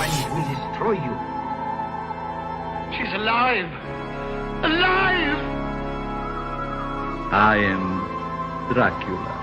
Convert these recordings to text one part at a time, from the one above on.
and it will destroy you. She's alive! Alive! I am Dracula.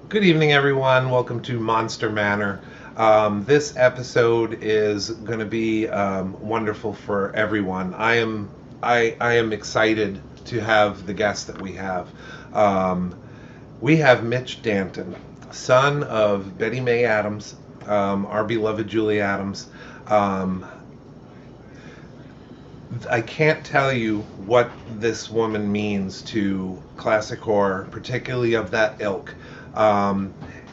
Good evening, everyone. Welcome to Monster Manor. This episode is going to be wonderful for everyone. I am excited to have the guests that we have. We have Mitch Danton, son of Betty Mae Adams, our beloved Julie Adams. I can't tell you what this woman means to classic horror, particularly of that ilk.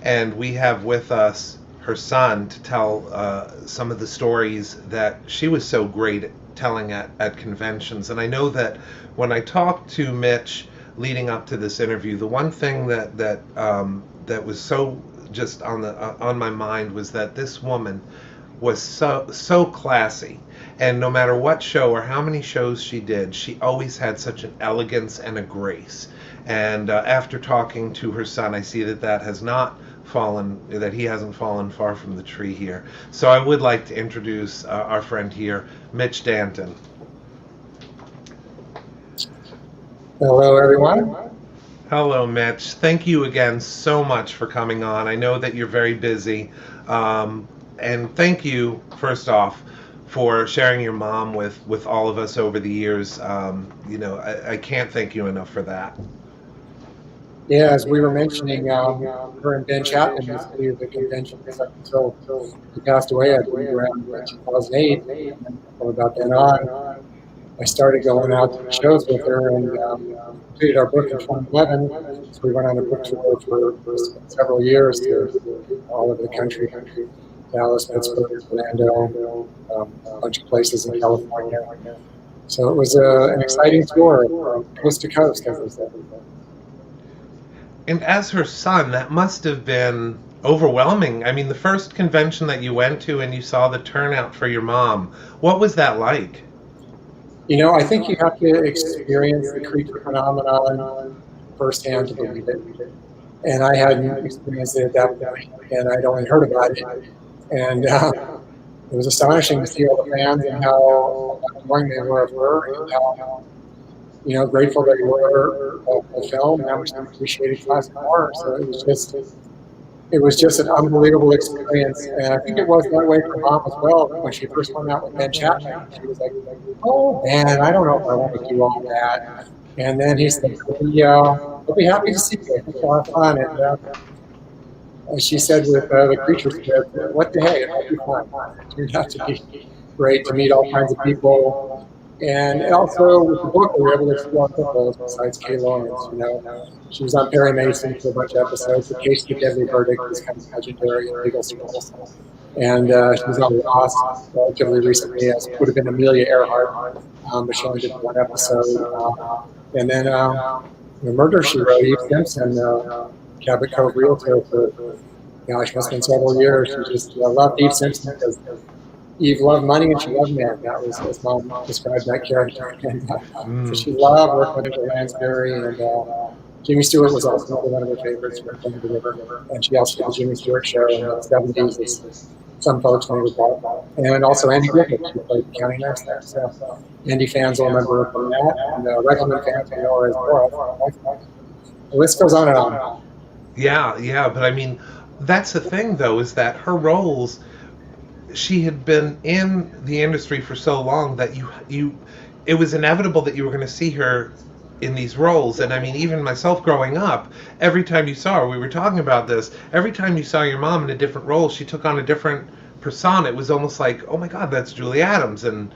And we have with us her son to tell some of the stories that she was so great at telling at conventions. And I know that when I talked to Mitch leading up to this interview, the one thing that was so just on my mind was that this woman was so classy, and no matter what show or how many shows she did, she always had such an elegance and a grace. And after talking to her son, I see that he hasn't fallen far from the tree here. So I would like to introduce our friend here, Mitch Danton. Hello, everyone. Hello, Mitch. Thank you again so much for coming on. I know that you're very busy. And thank you, first off, for sharing your mom with all of us over the years. I can't thank you enough for that. Yeah, as we were mentioning, her and Ben Chapman used to do the convention until he passed away, I believe, around 2008. And from about then on, I started going out to shows with her and completed our book in 2011. So we went on a book tour for several years to all over the country. Dallas, Pittsburgh, Orlando, a bunch of places in California. So it was an exciting tour from coast to coast, as they said. And as her son, that must have been overwhelming. I mean, the first convention that you went to and you saw the turnout for your mom, what was that like? You know, I think you have to experience the creature phenomenon firsthand to believe it. And I hadn't experienced it at that point, and I'd only heard about it. And it was astonishing to see all the fans and how adoring they were of her, and how grateful they were of the film and how much they appreciated classic horror. So it was just an unbelievable experience. And I think it was that way for Mom as well. When she first went out with Ben Chapman, she was like, "Oh man, I don't know if I want to do all that." And then he said, "We'll be happy to see you. It's a lot of fun." And she said with the creature script, "What the heck, it'll be fun." It turned out to be great to meet all kinds of people. And also with the book, we were able to explore couples besides Kay Lawrence. She was on Perry Mason for a bunch of episodes. The Case of the Deadly Verdict was kind of legendary and legal schools. And she was on Ross relatively recently, as would have been Amelia Earhart, but she only did one episode. And then Murder, She Wrote, Eve Simpson, Cabot Cove Realtor for, gosh, must have been several years. She just loved Eve Simpson because Eve loved money and she loved men. That was as Mom described that character. And, so she loved working with Angela Lansbury, and Jimmy Stewart was also one of her favorites from Flame the River. And she also did the Jimmy Stewart show in the 70s, as some folks may recall. And also Andy Griffith, who played the county nurse there. So Andy fans will remember her from that, and Rifleman fans will know her as Laura. The list goes on and on. Yeah, but I mean, that's the thing, though, is that her roles, she had been in the industry for so long that it was inevitable that you were going to see her in these roles. And I mean, even myself growing up, every time you saw her, we were talking about this, every time you saw your mom in a different role, she took on a different persona. It was almost like, oh my God, that's Julie Adams, and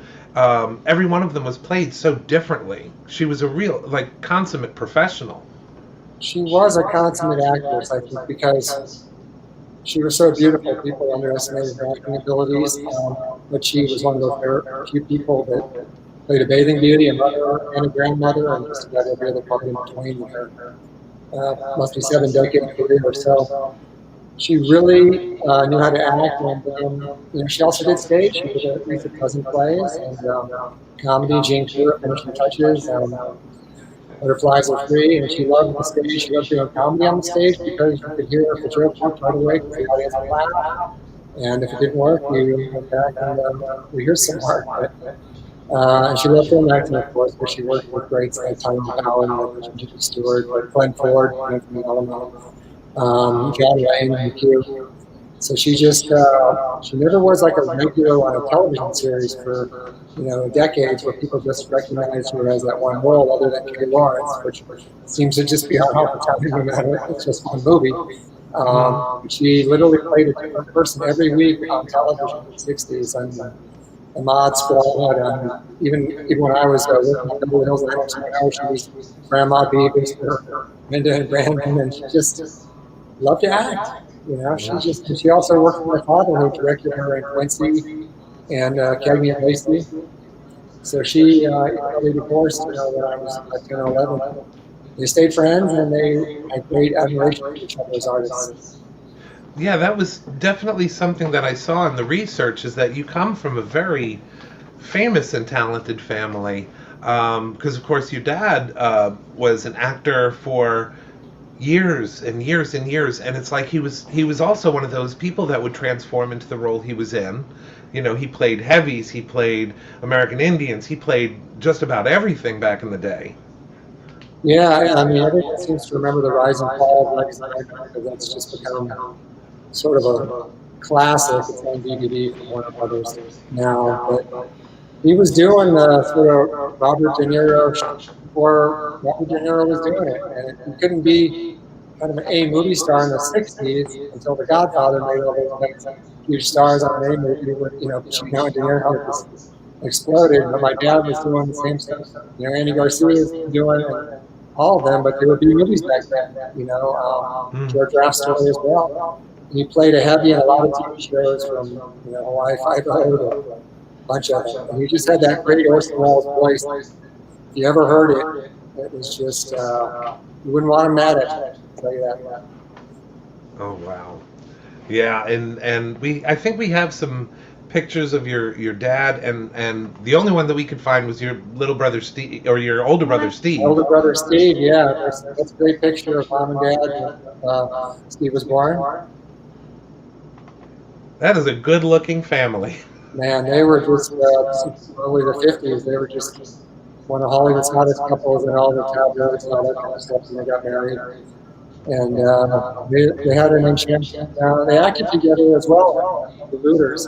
every one of them was played so differently. She was a real, like, consummate professional. She was a consummate actress, I think, because she was so beautiful. People underestimated her acting abilities, but she was one of those few people that played a bathing beauty, a mother, and a grandmother, and just about every other part in between her. Must be 7 decade career or so. She really knew how to act, and she also did stage. She did at least a dozen plays and comedy. Jane Clear, Finishing Touches, Butterflies Are Free, and she loved the stage. She loved doing comedy on the stage because you could hear if a joke worked right away because the audience would laugh. And if it didn't work, you went back and rehearsed some more. And she loved film acting, of course, where she worked with greats like Tyrone Power, like Jimmy Stewart, like Glenn Ford, from the Element, John Wayne, and Q. So she just, she never was like a regular on a television series for, decades where people just recognized her as that one role other than Kay Lawrence, which seems to just be on all the time, no matter, it's just one movie. She literally played a different person every week on television in the 60s. And Mod Squad, even when I was working at Beverly Hills 90210, she was Grandma Beavis for Linda and Brandon, and she just loved to act. She also worked with my father, who directed her in Quincy and Cagney and Lacey. So she probably divorced when I was like 10 or 11. They stayed friends, and they had great admiration for each other as artists. Yeah, that was definitely something that I saw in the research, is that you come from a very famous and talented family. Because, of course, your dad was an actor for years and years and years, and it's like he was also one of those people that would transform into the role he was in. He played heavies, he played American Indians, he played just about everything back in the day. Yeah, I mean, everyone seems to remember the rise and fall of Lex Luthor because that's just become sort of a classic. It's on DVD from Warner Brothers now, but he was doing sort of Robert De Niro before Robert De Niro was doing it, and he couldn't be kind of an A movie star in the '60s until The Godfather made all those next huge stars on an A movie with Pacino and De Niro just exploded. But my dad was doing the same stuff. Andy Garcia was doing and all of them, but there would be movies back then. George Raft's story as well. And he played a heavy in a lot of TV shows from Hawaii Five-O to a bunch of them. And he just had that great Orson Welles voice. If you ever heard it, it was just you wouldn't want him mad at you. I'll tell you that. Oh wow, yeah, and I think we have some pictures of your dad, and the only one that we could find was your little brother Steve, or your older brother Steve. Older brother Steve, yeah, that's a great picture of mom and dad when Steve was born. That is a good-looking family. Man, they were just early the '50s. They were just one of Hollywood's hottest couples and all the tabloids and all that kind of stuff when they got married. And they had an enchanting. They acted together as well. The Looters.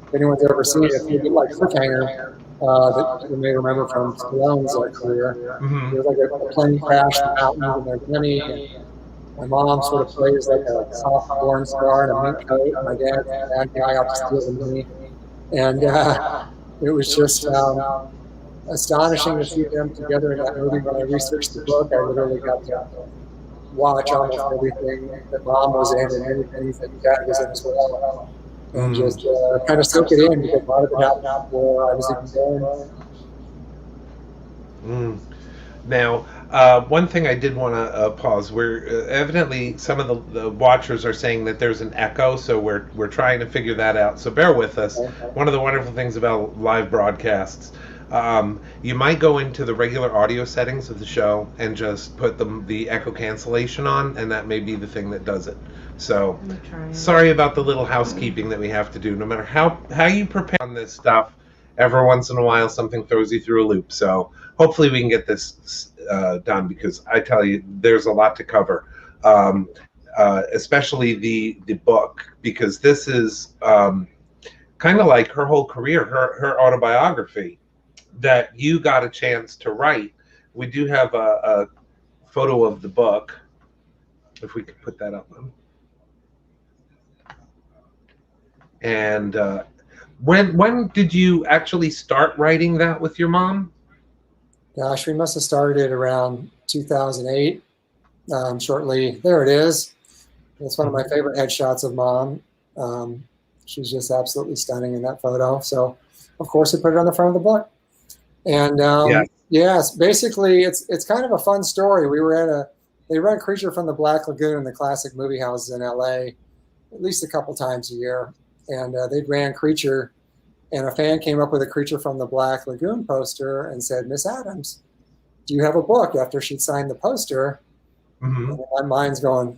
If anyone's ever seen it, it's a bit like Cliffhanger that you may remember from Stallone's career. Mm-hmm. There was like a plane crash in the mountains, and they're running. And my mom sort of plays like a soft porn star in a mink coat. And my dad's the bad guy out to steal the money. And it was just astonishing to see them together in that movie. When I researched the book, I literally got to watch almost everything that mom was in and everything that dad was in as well. And just kind of soak it in because a lot of it happened before I was even born. Now, one thing I did want to pause, where evidently some of the watchers are saying that there's an echo, so we're trying to figure that out. So bear with us. Okay. One of the wonderful things about live broadcasts, you might go into the regular audio settings of the show and just put the echo cancellation on, and that may be the thing that does it. So sorry about the little housekeeping that we have to do. No matter how you prepare on this stuff, every once in a while something throws you through a loop. So hopefully we can get this done, because I tell you, there's a lot to cover, especially the book, because this is kind of like her whole career, her autobiography that you got a chance to write. We do have a photo of the book, if we could put that up. And when did you actually start writing that with your mom? Gosh, we must have started it around 2008. Shortly, there it is. It's one of my favorite headshots of mom. Um, she's just absolutely stunning in that photo. So, of course, we put it on the front of the book. And Yeah. yes, basically, it's kind of a fun story. We were they run Creature from the Black Lagoon in the classic movie houses in LA at least a couple times a year, and they ran Creature, and a fan came up with a Creature from the Black Lagoon poster and said, "Miss Adams, do you have a book?" After she'd signed the poster. Hmm. And my mind's going,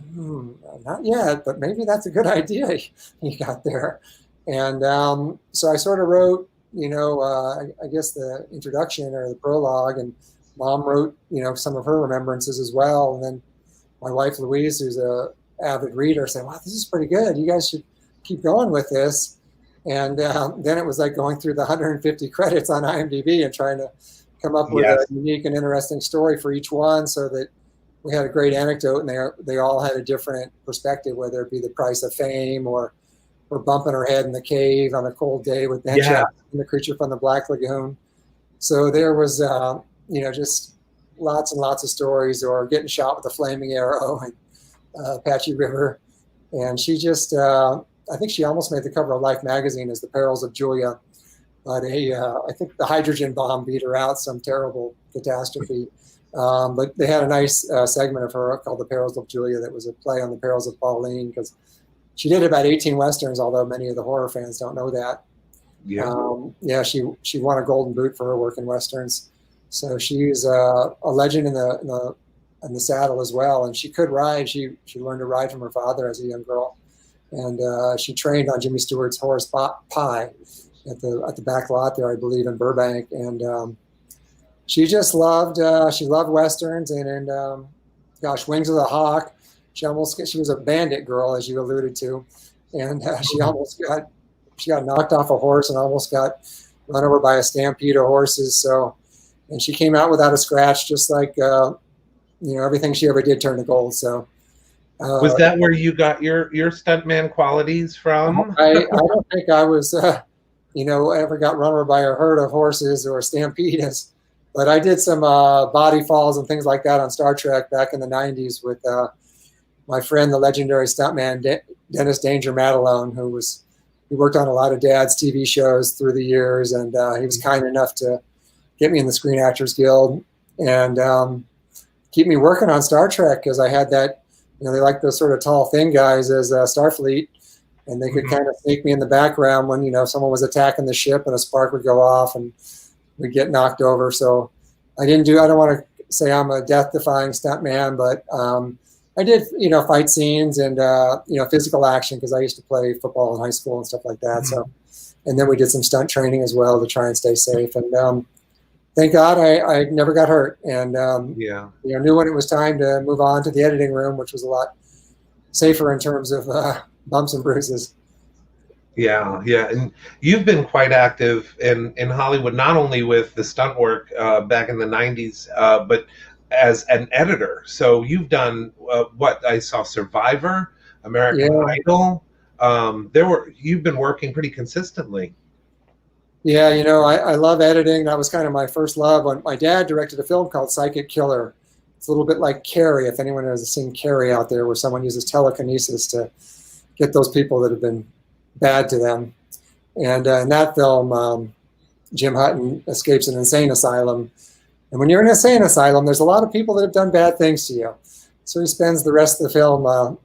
not yet, but maybe that's a good idea you got there. And so I sort of wrote, I guess the introduction or the prologue, and mom wrote, some of her remembrances as well. And then my wife, Louise, who's a avid reader, said, "Wow, this is pretty good. You guys should keep going with this." And then it was like going through the 150 credits on IMDb and trying to come up with a Yes. unique and interesting story for each one, so that we had a great anecdote, and they all had a different perspective, whether it be the price of fame or bumping her head in the cave on a cold day with bench Yeah. and the Creature from the Black Lagoon. So there was, just lots and lots of stories, or getting shot with a flaming arrow in Apache River. And she just, I think she almost made the cover of Life magazine as The Perils of Julia. But I think the hydrogen bomb beat her out, some terrible catastrophe. But they had a nice segment of her called The Perils of Julia that was a play on the perils of Pauline, because she did about 18 Westerns, although many of the horror fans don't know that. Yeah. She won a Golden Boot for her work in Westerns. So she's a legend in the saddle as well. And she could ride. She learned to ride from her father as a young girl. And she trained on Jimmy Stewart's horse Pie at the back lot there, I believe, in Burbank. And she just loved Westerns. And gosh, Wings of the Hawk. She was a bandit girl, as you alluded to. And she got knocked off a horse and almost got run over by a stampede of horses. So, and she came out without a scratch, just like, everything she ever did turned to gold. So, Was that where you got your stuntman qualities from? I don't think I was, ever got run over by a herd of horses or a stampede. But I did some body falls and things like that on Star Trek back in the 90s with my friend, the legendary stuntman, Dennis Danger Matalone, he worked on a lot of Dad's TV shows through the years. And he was kind enough to get me in the Screen Actors Guild and keep me working on Star Trek, because I had that, they like those sort of tall, thin guys as Starfleet. And they could kind of sneak me in the background when, someone was attacking the ship and a spark would go off and we'd get knocked over. So I don't want to say I'm a death-defying stuntman, but I did, fight scenes and, physical action, because I used to play football in high school and stuff like that. So, and then we did some stunt training as well to try and stay safe. And thank God I never got hurt. And, knew when it was time to move on to the editing room, which was a lot safer in terms of bumps and bruises. Yeah. And you've been quite active in Hollywood, not only with the stunt work back in the 90s, but as an editor. So you've done what I saw: Survivor, American Idol. You've been working pretty consistently. Yeah, I love editing. That was kind of my first love. When my dad directed a film called Psychic Killer. It's a little bit like Carrie, if anyone has seen Carrie out there, where someone uses telekinesis to get those people that have been bad to them. And in that film, Jim Hutton escapes an insane asylum. And when you're in an insane asylum, there's a lot of people that have done bad things to you. So he spends the rest of the film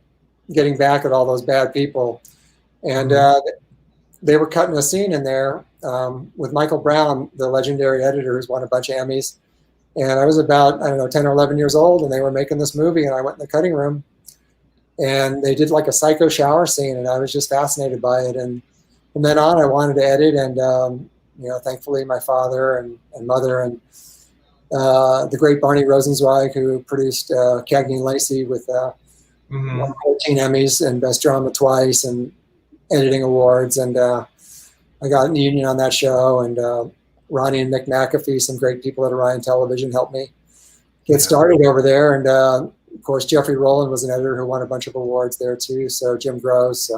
getting back at all those bad people. And they were cutting a scene in there with Michael Brown, the legendary editor who's won a bunch of Emmys. And I was about, 10 or 11 years old, and they were making this movie, and I went in the cutting room, and they did like a psycho shower scene, and I was just fascinated by it. And from then on, I wanted to edit, and thankfully my father and mother and the great Barney Rosenzweig, who produced Cagney and Lacey with 14 Emmys and Best Drama twice and editing awards, and I got in the union on that show, and Ronnie and Mick McAfee, some great people at Orion Television, helped me get started over there. And of course, Jeffrey Rowland was an editor who won a bunch of awards there too. So Jim Gross,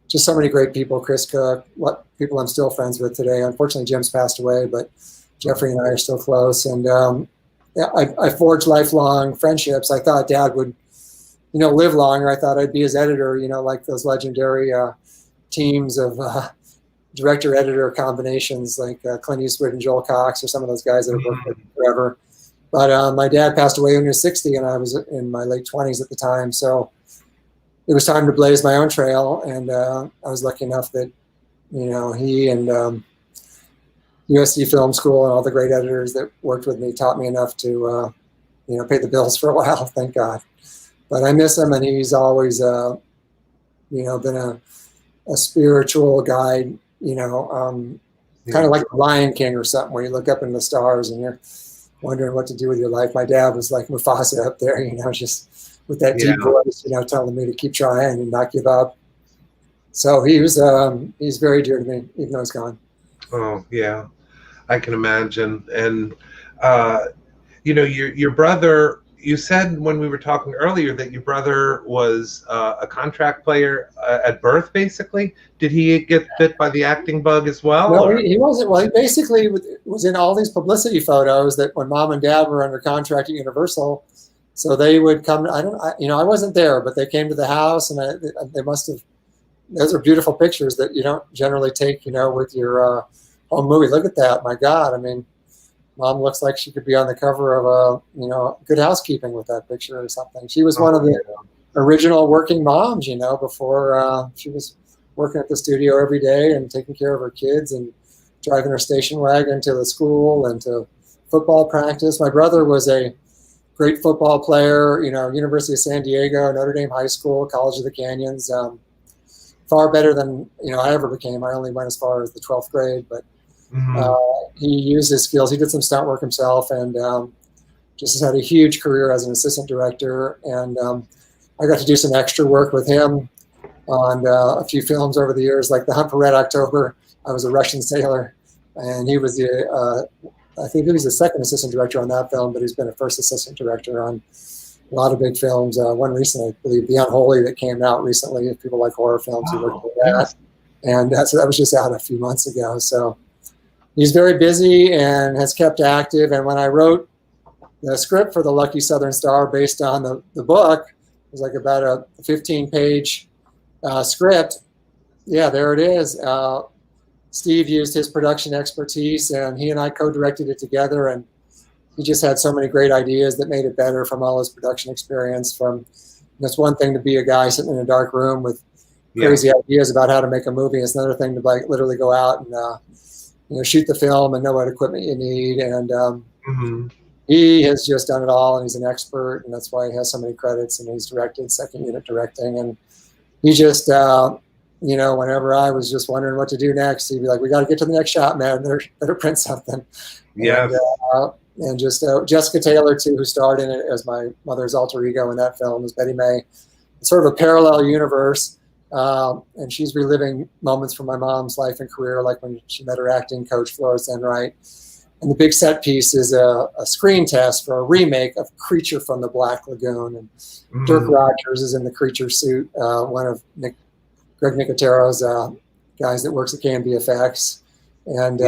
just so many great people. Chris Cook, what people I'm still friends with today. Unfortunately, Jim's passed away, but Jeffrey and I are still close. And yeah, I forged lifelong friendships. I thought Dad would, live longer. I thought I'd be his editor, like those legendary teams of director-editor combinations like Clint Eastwood and Joel Cox, or some of those guys that have worked with forever. But my dad passed away when he was 60, and I was in my late 20s at the time. So it was time to blaze my own trail. And I was lucky enough that, he and USC Film School and all the great editors that worked with me taught me enough to, pay the bills for a while, thank God. But I miss him, and he's always, been a spiritual guide, kind of like the Lion King or something, where you look up in the stars and you're wondering what to do with your life. My dad was like Mufasa up there, just with that deep voice, telling me to keep trying and not give up. So he's very dear to me, even though he's gone. Oh, yeah, I can imagine. And, your brother, you said when we were talking earlier that your brother was a contract player at birth, basically. Did he get bit by the acting bug as well? No, he wasn't. Well, he basically was in all these publicity photos that when Mom and Dad were under contract at Universal. So they would come. I wasn't there, but they came to the house, and they must have. Those are beautiful pictures that you don't generally take, with your home movie. Look at that. My God. I mean, Mom looks like she could be on the cover of Good Housekeeping with that picture or something. She was one of the original working moms, before she was working at the studio every day and taking care of her kids and driving her station wagon to the school and to football practice. My brother was a great football player, University of San Diego, Notre Dame High School, College of the Canyons, far better than, I ever became. I only went as far as the 12th grade, but he used his skills. He did some stunt work himself, and just had a huge career as an assistant director. And I got to do some extra work with him on a few films over the years, like The Hunt for Red October. I was a Russian sailor, and he was I think he was the second assistant director on that film, but he's been a first assistant director on a lot of big films. One recently, I believe, The Unholy, that came out recently. If people like horror films, he worked with that. And so that was just out a few months ago. So he's very busy and has kept active. And when I wrote the script for The Lucky Southern Star based on the book, it was like about a 15-page script. Yeah, there it is. Steve used his production expertise, and he and I co-directed it together. And he just had so many great ideas that made it better from all his production experience. It's one thing to be a guy sitting in a dark room with crazy ideas about how to make a movie. It's another thing to literally go out and shoot the film and know what equipment you need. And he has just done it all, and he's an expert, and that's why he has so many credits. And he's directed second unit directing, and he just whenever I was just wondering what to do next, he'd be like, "We got to get to the next shot, man. Better print something." Yeah. And just Jessica Taylor too, who starred in it as my mother's alter ego in that film, is Betty May. It's sort of a parallel universe, and she's reliving moments from my mom's life and career, like when she met her acting coach, Florence Enright. And the big set piece is a screen test for a remake of Creature from the Black Lagoon. And Dirk Rogers is in the creature suit, one of Greg Nicotero's guys that works at KMBFX. And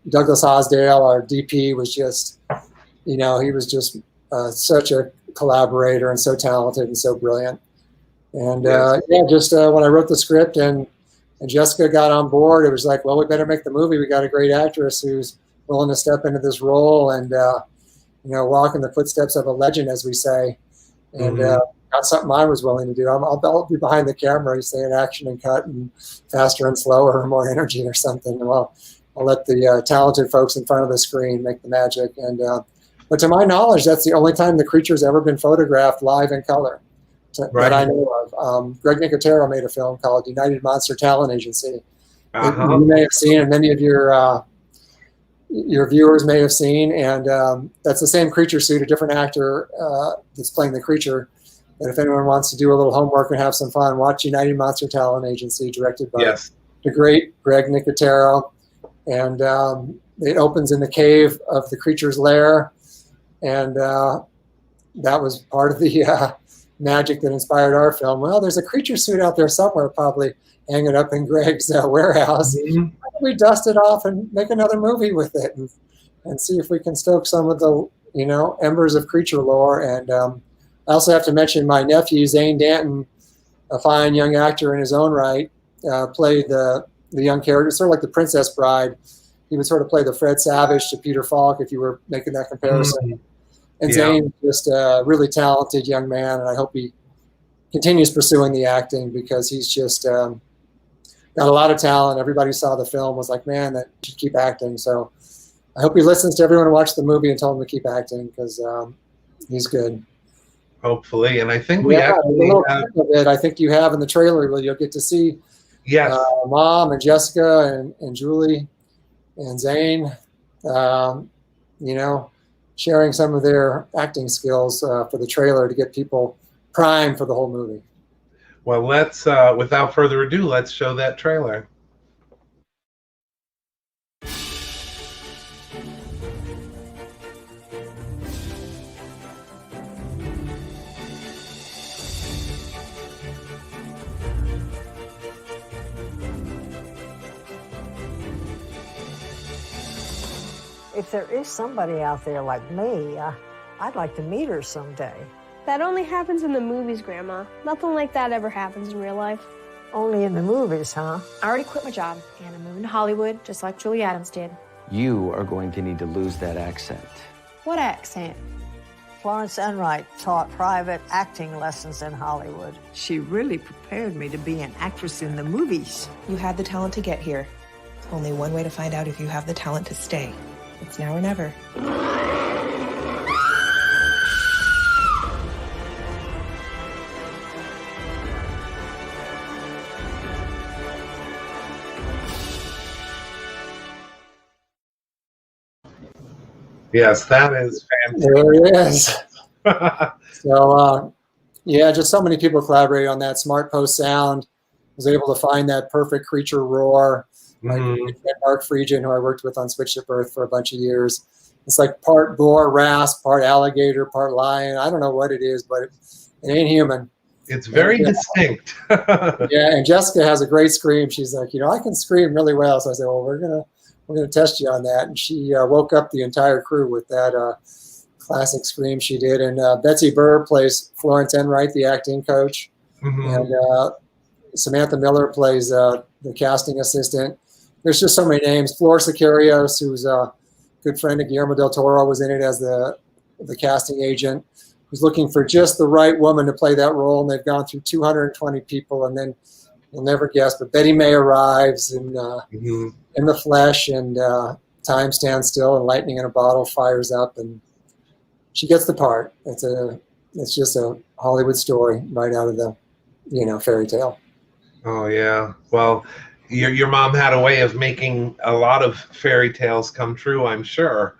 Douglas Osdale, our DP, was just, he was just such a collaborator and so talented and so brilliant. And when I wrote the script and Jessica got on board, it was like, well, we better make the movie. We got a great actress who's willing to step into this role and, walk in the footsteps of a legend, as we say. And not something I was willing to do. I'll be behind the camera, saying action and cut and faster and slower or more energy or something. Well, I'll let the talented folks in front of the screen make the magic. And but to my knowledge, that's the only time the creature's ever been photographed live in color that I know of. Greg Nicotero made a film called United Monster Talent Agency. You may have seen, and many of your viewers may have seen, and that's the same creature suit, a different actor that's playing the creature. And if anyone wants to do a little homework and have some fun, watch United Monster Talent Agency, directed by the great Greg Nicotero. And it opens in the cave of the creature's lair. And that was part of the magic that inspired our film. Well, there's a creature suit out there somewhere, probably hang it up in Greg's warehouse. Mhm. Why don't we dust it off and make another movie with it, and see if we can stoke some of the embers of creature lore. And I also have to mention my nephew Zane Danton, a fine young actor in his own right, played the young character, sort of like the Princess Bride. He would sort of play the Fred Savage to Peter Falk, if you were making that comparison. Mhm. And Yeah. Zane, just a really talented young man, and I hope he continues pursuing the acting, because he's just got a lot of talent. Everybody who saw the film was like, man, that should keep acting. So I hope he listens to everyone who watched the movie and told him to keep acting, because he's good. Hopefully, and I think we Yeah, actually the little have. clip of it I think you have in the trailer where you'll get to see Yes. Mom and Jessica and Julie and Zane, sharing some of their acting skills for the trailer to get people primed for the whole movie. Well, let's, without further ado, let's show that trailer. If there is somebody out there like me, I'd like to meet her someday. That only happens in the movies, Grandma. Nothing like that ever happens in real life. Only in the movies, huh? I already quit my job, and I'm moving to Hollywood, just like Julie Adams did. You are going to need to lose that accent. What accent? Florence Enright taught private acting lessons in Hollywood. She really prepared me to be an actress in the movies. You had the talent to get here. Only one way to find out if you have the talent to stay. It's now or never. Yes, that is fantastic. There it is. So, yeah, just so many people collaborated on that. Smart Post Sound was able to find that perfect creature roar. Like Mark Friedgen, who I worked with on Switch Ship Earth for a bunch of years. It's like part boar, rasp, part alligator, part lion. I don't know what it is, but it ain't human. It's very distinct. Yeah, and Jessica has a great scream. She's like, I can scream really well. So I said, well, we're gonna test you on that. And she woke up the entire crew with that classic scream she did. And Betsy Burr plays Florence Enright, the acting coach, and Samantha Miller plays the casting assistant. There's just so many names. Flor Sicarios, who's a good friend of Guillermo del Toro, was in it as the casting agent, who's looking for just the right woman to play that role. And they've gone through 220 people, and then you'll never guess, but Betty May arrives in the flesh, and time stands still, and lightning in a bottle fires up, and she gets the part. It's just a Hollywood story right out of the fairy tale. Oh yeah. Well, your mom had a way of making a lot of fairy tales come true, I'm sure.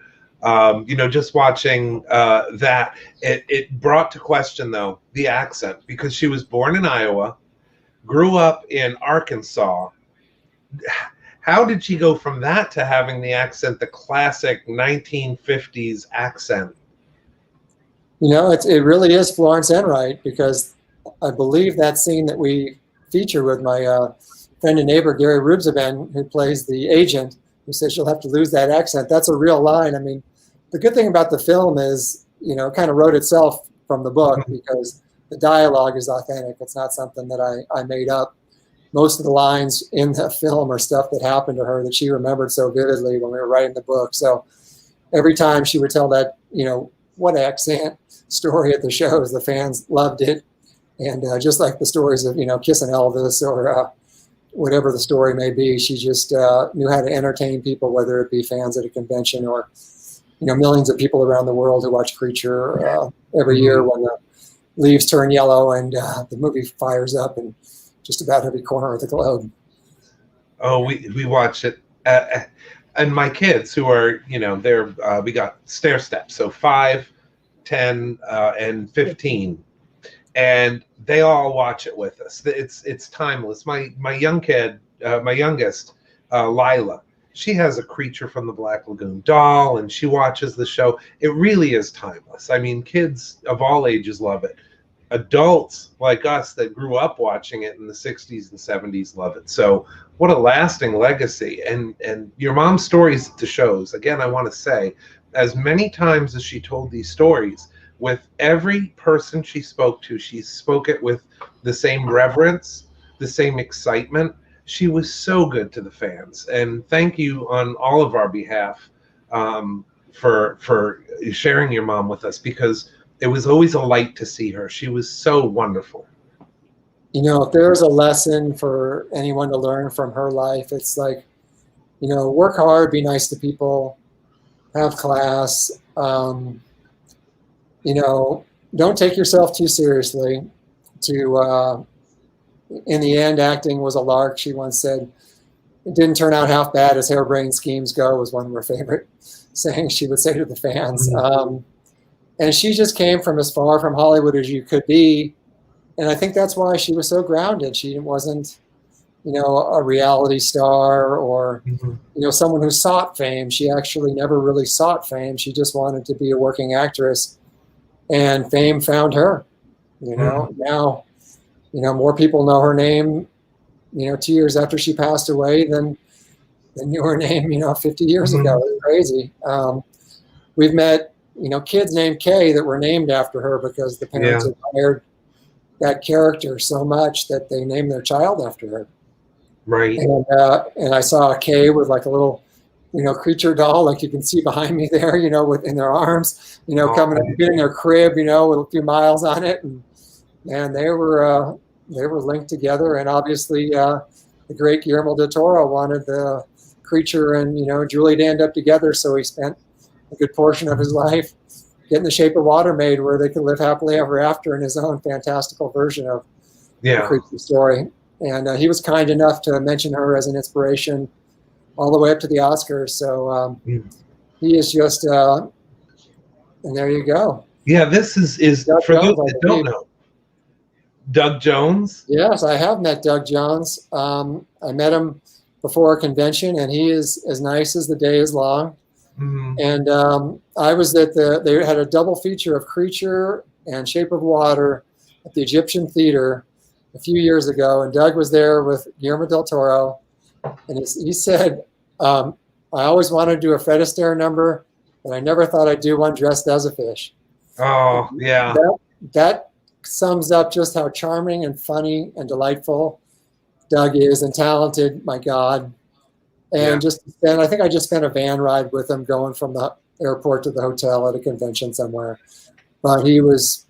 Just watching that, it brought to question, though, the accent, because she was born in Iowa, grew up in Arkansas. How did she go from that to having the accent, the classic 1950s accent? It really is Florence Enright, because I believe that scene that we feature with my friend and neighbor Gary Rubzeben, who plays the agent, who says you'll have to lose that accent. That's a real line. I mean, the good thing about the film is, it kind of wrote itself from the book, because the dialogue is authentic. It's not something that I made up. Most of the lines in the film are stuff that happened to her that she remembered so vividly when we were writing the book. So every time she would tell that, what accent story at the shows, the fans loved it. And just like the stories of, Kissing Elvis or whatever the story may be, she just knew how to entertain people, whether it be fans at a convention or, millions of people around the world who watch Creature every year when the leaves turn yellow and the movie fires up in just about every corner of the globe. Oh, we watch it. And my kids, who are, they're we got stair steps, so 5, 10, and 15. And they all watch it with us. It's timeless. My young kid, my youngest, Lila, she has a Creature from the Black Lagoon doll, and she watches the show. It really is timeless. I mean, kids of all ages love it. adults like us that grew up watching it in the 60s and 70s love it. So what a lasting legacy. And your mom's stories to shows, again, I want to say, as many times as she told these stories, with every person she spoke to, she spoke it with the same reverence, the same excitement. She was so good to the fans. And thank you on all of our behalf for sharing your mom with us, because it was always a light to see her. She was so wonderful. You know, if there's a lesson for anyone to learn from her life, it's like, you know, work hard, be nice to people, have class. You know, don't take yourself too seriously. In the end, acting was a lark, she once said. It didn't turn out half bad as harebrained schemes go, was one of her favorite sayings she would say to the fans. And she just came from as far from Hollywood as you could be. And I think that's why she was so grounded. She wasn't, you know, a reality star or, you know, someone who sought fame. She actually never really sought fame. She just wanted to be a working actress, and fame found her. You know, now, you know, more people know her name, you know, 2 years after she passed away than knew her name, you know, 50 years ago. It's crazy. We've met, you know, kids named Kay that were named after her because the parents admired that character so much that they named their child after her. Right. And I saw a Kay with like a little, you know, creature doll, like you can see behind me there, you know, in their arms, you know, coming up, getting their crib, you know, with a few miles on it. And they were linked together. And obviously the great Guillermo del Toro wanted the creature and, you know, Julie to end up together. So he spent a good portion of his life getting The Shape of Water made, where they could live happily ever after in his own fantastical version of the creature story. And he was kind enough to mention her as an inspiration all the way up to the Oscars. So he is just, and there you go. Yeah, this is for those that don't know. Doug Jones? Yes, I have met Doug Jones. I met him before a convention, and he is as nice as the day is long. And I was at they had a double feature of Creature and Shape of Water at the Egyptian Theater a few years ago, and Doug was there with Guillermo del Toro, and he said, I always wanted to do a Fred Astaire number, but I never thought I'd do one dressed as a fish. Oh, yeah. That sums up just how charming and funny and delightful Doug is, and talented, my God. And I think I just spent a van ride with him going from the airport to the hotel at a convention somewhere. But he was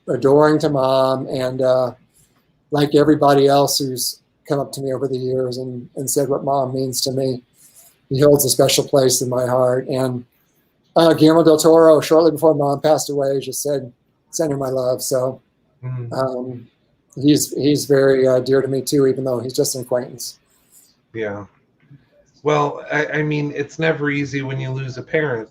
adoring to Mom, and like everybody else who's come up to me over the years and said what Mom means to me, he holds a special place in my heart. And Guillermo del Toro, shortly before Mom passed away, just said, send her my love. So he's very dear to me too, even though he's just an acquaintance. Yeah. Well, I mean, it's never easy when you lose a parent,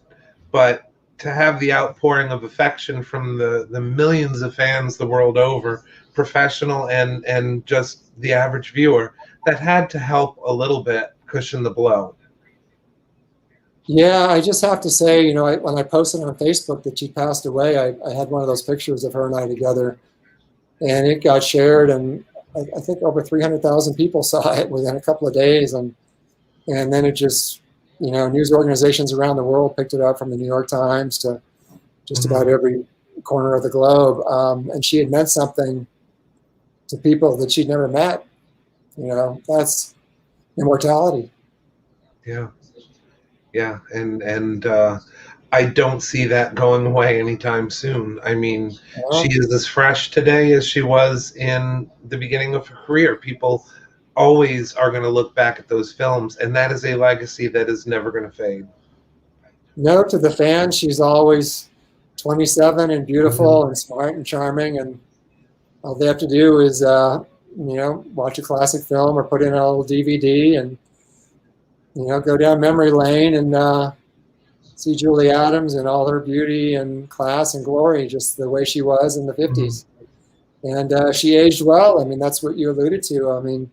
but to have the outpouring of affection from the millions of fans the world over, professional and just the average viewer, that had to help a little bit cushion the blow. Yeah, I just have to say, you know, when I posted on Facebook that she passed away, I had one of those pictures of her and I together, and it got shared, and I think over 300,000 people saw it within a couple of days, and then it just, you know, news organizations around the world picked it up, from the New York Times to just about every corner of the globe, and she had meant something to people that she'd never met. You know, that's immortality. Yeah. Yeah, and I don't see that going away anytime soon. I mean, she is as fresh today as she was in the beginning of her career. People always are going to look back at those films, and that is a legacy that is never going to fade. No, to the fans, she's always 27 and beautiful and smart and charming, and all they have to do is, you know, watch a classic film or put in a little DVD and, you know, go down memory lane and see Julie Adams and all her beauty and class and glory, just the way she was in the 50s. And she aged well. I mean, that's what you alluded to. I mean,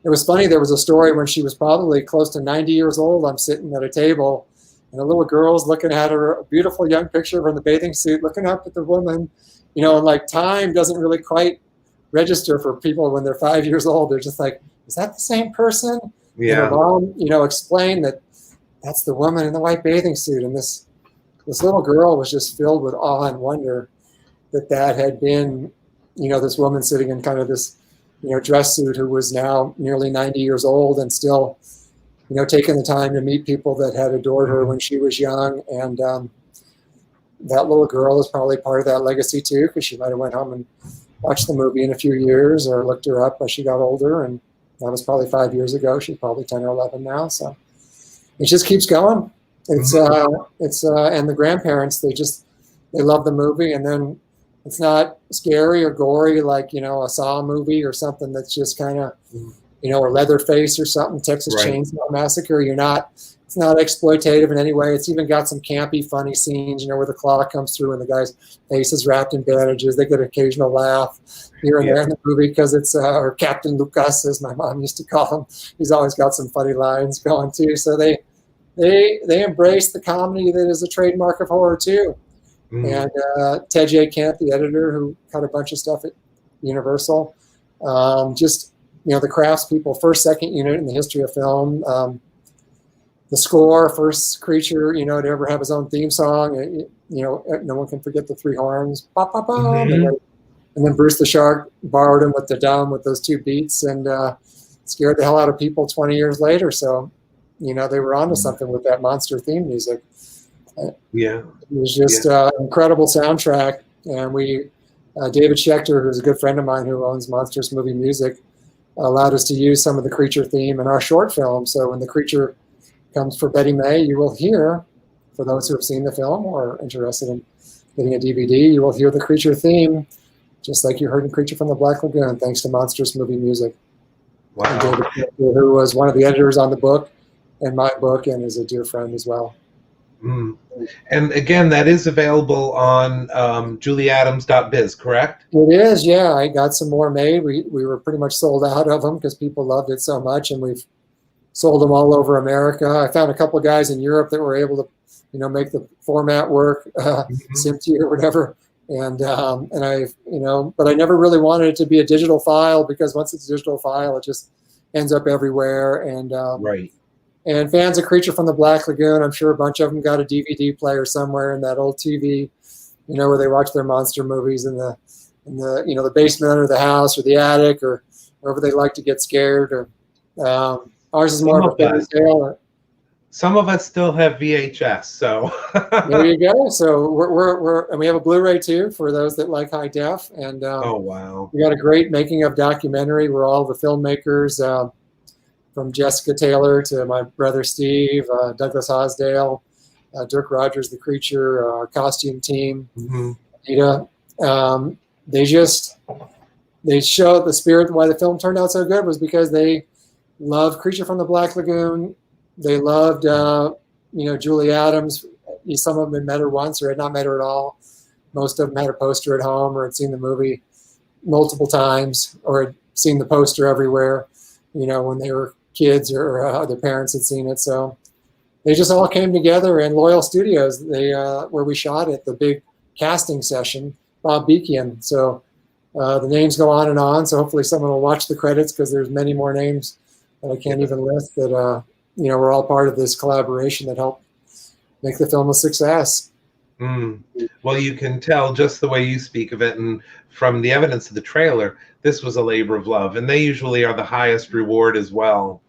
it was funny. There was a story when she was probably close to 90 years old. I'm sitting at a table, and a little girl's looking at her, a beautiful young picture of her in the bathing suit, looking up at the woman, like time doesn't really quite register for people when they're 5 years old. They're just like, is that the same person? Yeah. And her mom, explained that that's the woman in the white bathing suit. And this little girl was just filled with awe and wonder that had been, this woman sitting in kind of this, dress suit who was now nearly 90 years old and still, taking the time to meet people that had adored her when she was young. And that little girl is probably part of that legacy too, because she might have went home and watched the movie in a few years or looked her up as she got older. And that was probably 5 years ago. She's probably 10 or 11 now. So it just keeps going. And the grandparents, they love the movie. And then it's not scary or gory like, a Saw movie or something that's just kind of, or Leatherface or something, Texas Chainsaw Massacre. It's not exploitative in any way. It's even got some campy, funny scenes, where the claw comes through and the guy's face is wrapped in bandages. They get an occasional laugh here and there in the movie because it's, or Captain Lucas, as my mom used to call him. He's always got some funny lines going too. So they embrace the comedy that is a trademark of horror too. And Ted J. Kent, the editor who cut a bunch of stuff at Universal, the craftspeople, first, second unit in the history of film. The score, first creature, to ever have his own theme song. No one can forget the three horns. Ba, ba, ba, and then Bruce the Shark borrowed him with the dum with those two beats and scared the hell out of people 20 years later. So, they were onto something with that monster theme music. Yeah. It was just an incredible soundtrack. And David Schechter, who's a good friend of mine who owns Monsters Movie Music, allowed us to use some of the creature theme in our short film. So when the creature comes for Betty May, you will hear, for those who have seen the film or are interested in getting a DVD, you will hear the creature theme, just like you heard in Creature from the Black Lagoon, thanks to Monsters Movie Music. Wow. And David Schechter, who was one of the editors on the book and my book and is a dear friend as well. And again, that is available on julieadams.biz, correct? It is, yeah. I got some more made. We were pretty much sold out of them because people loved it so much, and we've sold them all over America. I found a couple of guys in Europe that were able to, make the format work, SMPTE or whatever. And I, but I never really wanted it to be a digital file because once it's a digital file, it just ends up everywhere. And And fans of Creature from the Black Lagoon, I'm sure a bunch of them got a DVD player somewhere in that old TV, where they watch their monster movies in the the basement under the house or the attic or wherever they like to get scared. Or ours is more of a fairy tale. Some of us still have VHS, so there you go. So and we have a Blu-ray too for those that like high def. And oh wow, we got a great making of documentary where all the filmmakers. From Jessica Taylor to my brother Steve, Douglas Hosdale, Dirk Rogers, the creature, our costume team, Anita. They show the spirit. Why the film turned out so good was because they loved Creature from the Black Lagoon. They loved, Julie Adams. Some of them had met her once or had not met her at all. Most of them had a poster at home or had seen the movie multiple times or had seen the poster everywhere, when they were kids or their parents had seen it. So they just all came together in Loyal Studios, where we shot it, the big casting session, Bob Beekian. So the names go on and on. So hopefully someone will watch the credits because there's many more names that I can't even list that, we're all part of this collaboration that helped make the film a success. Well, you can tell just the way you speak of it and from the evidence of the trailer, this was a labor of love, and they usually are the highest reward as well.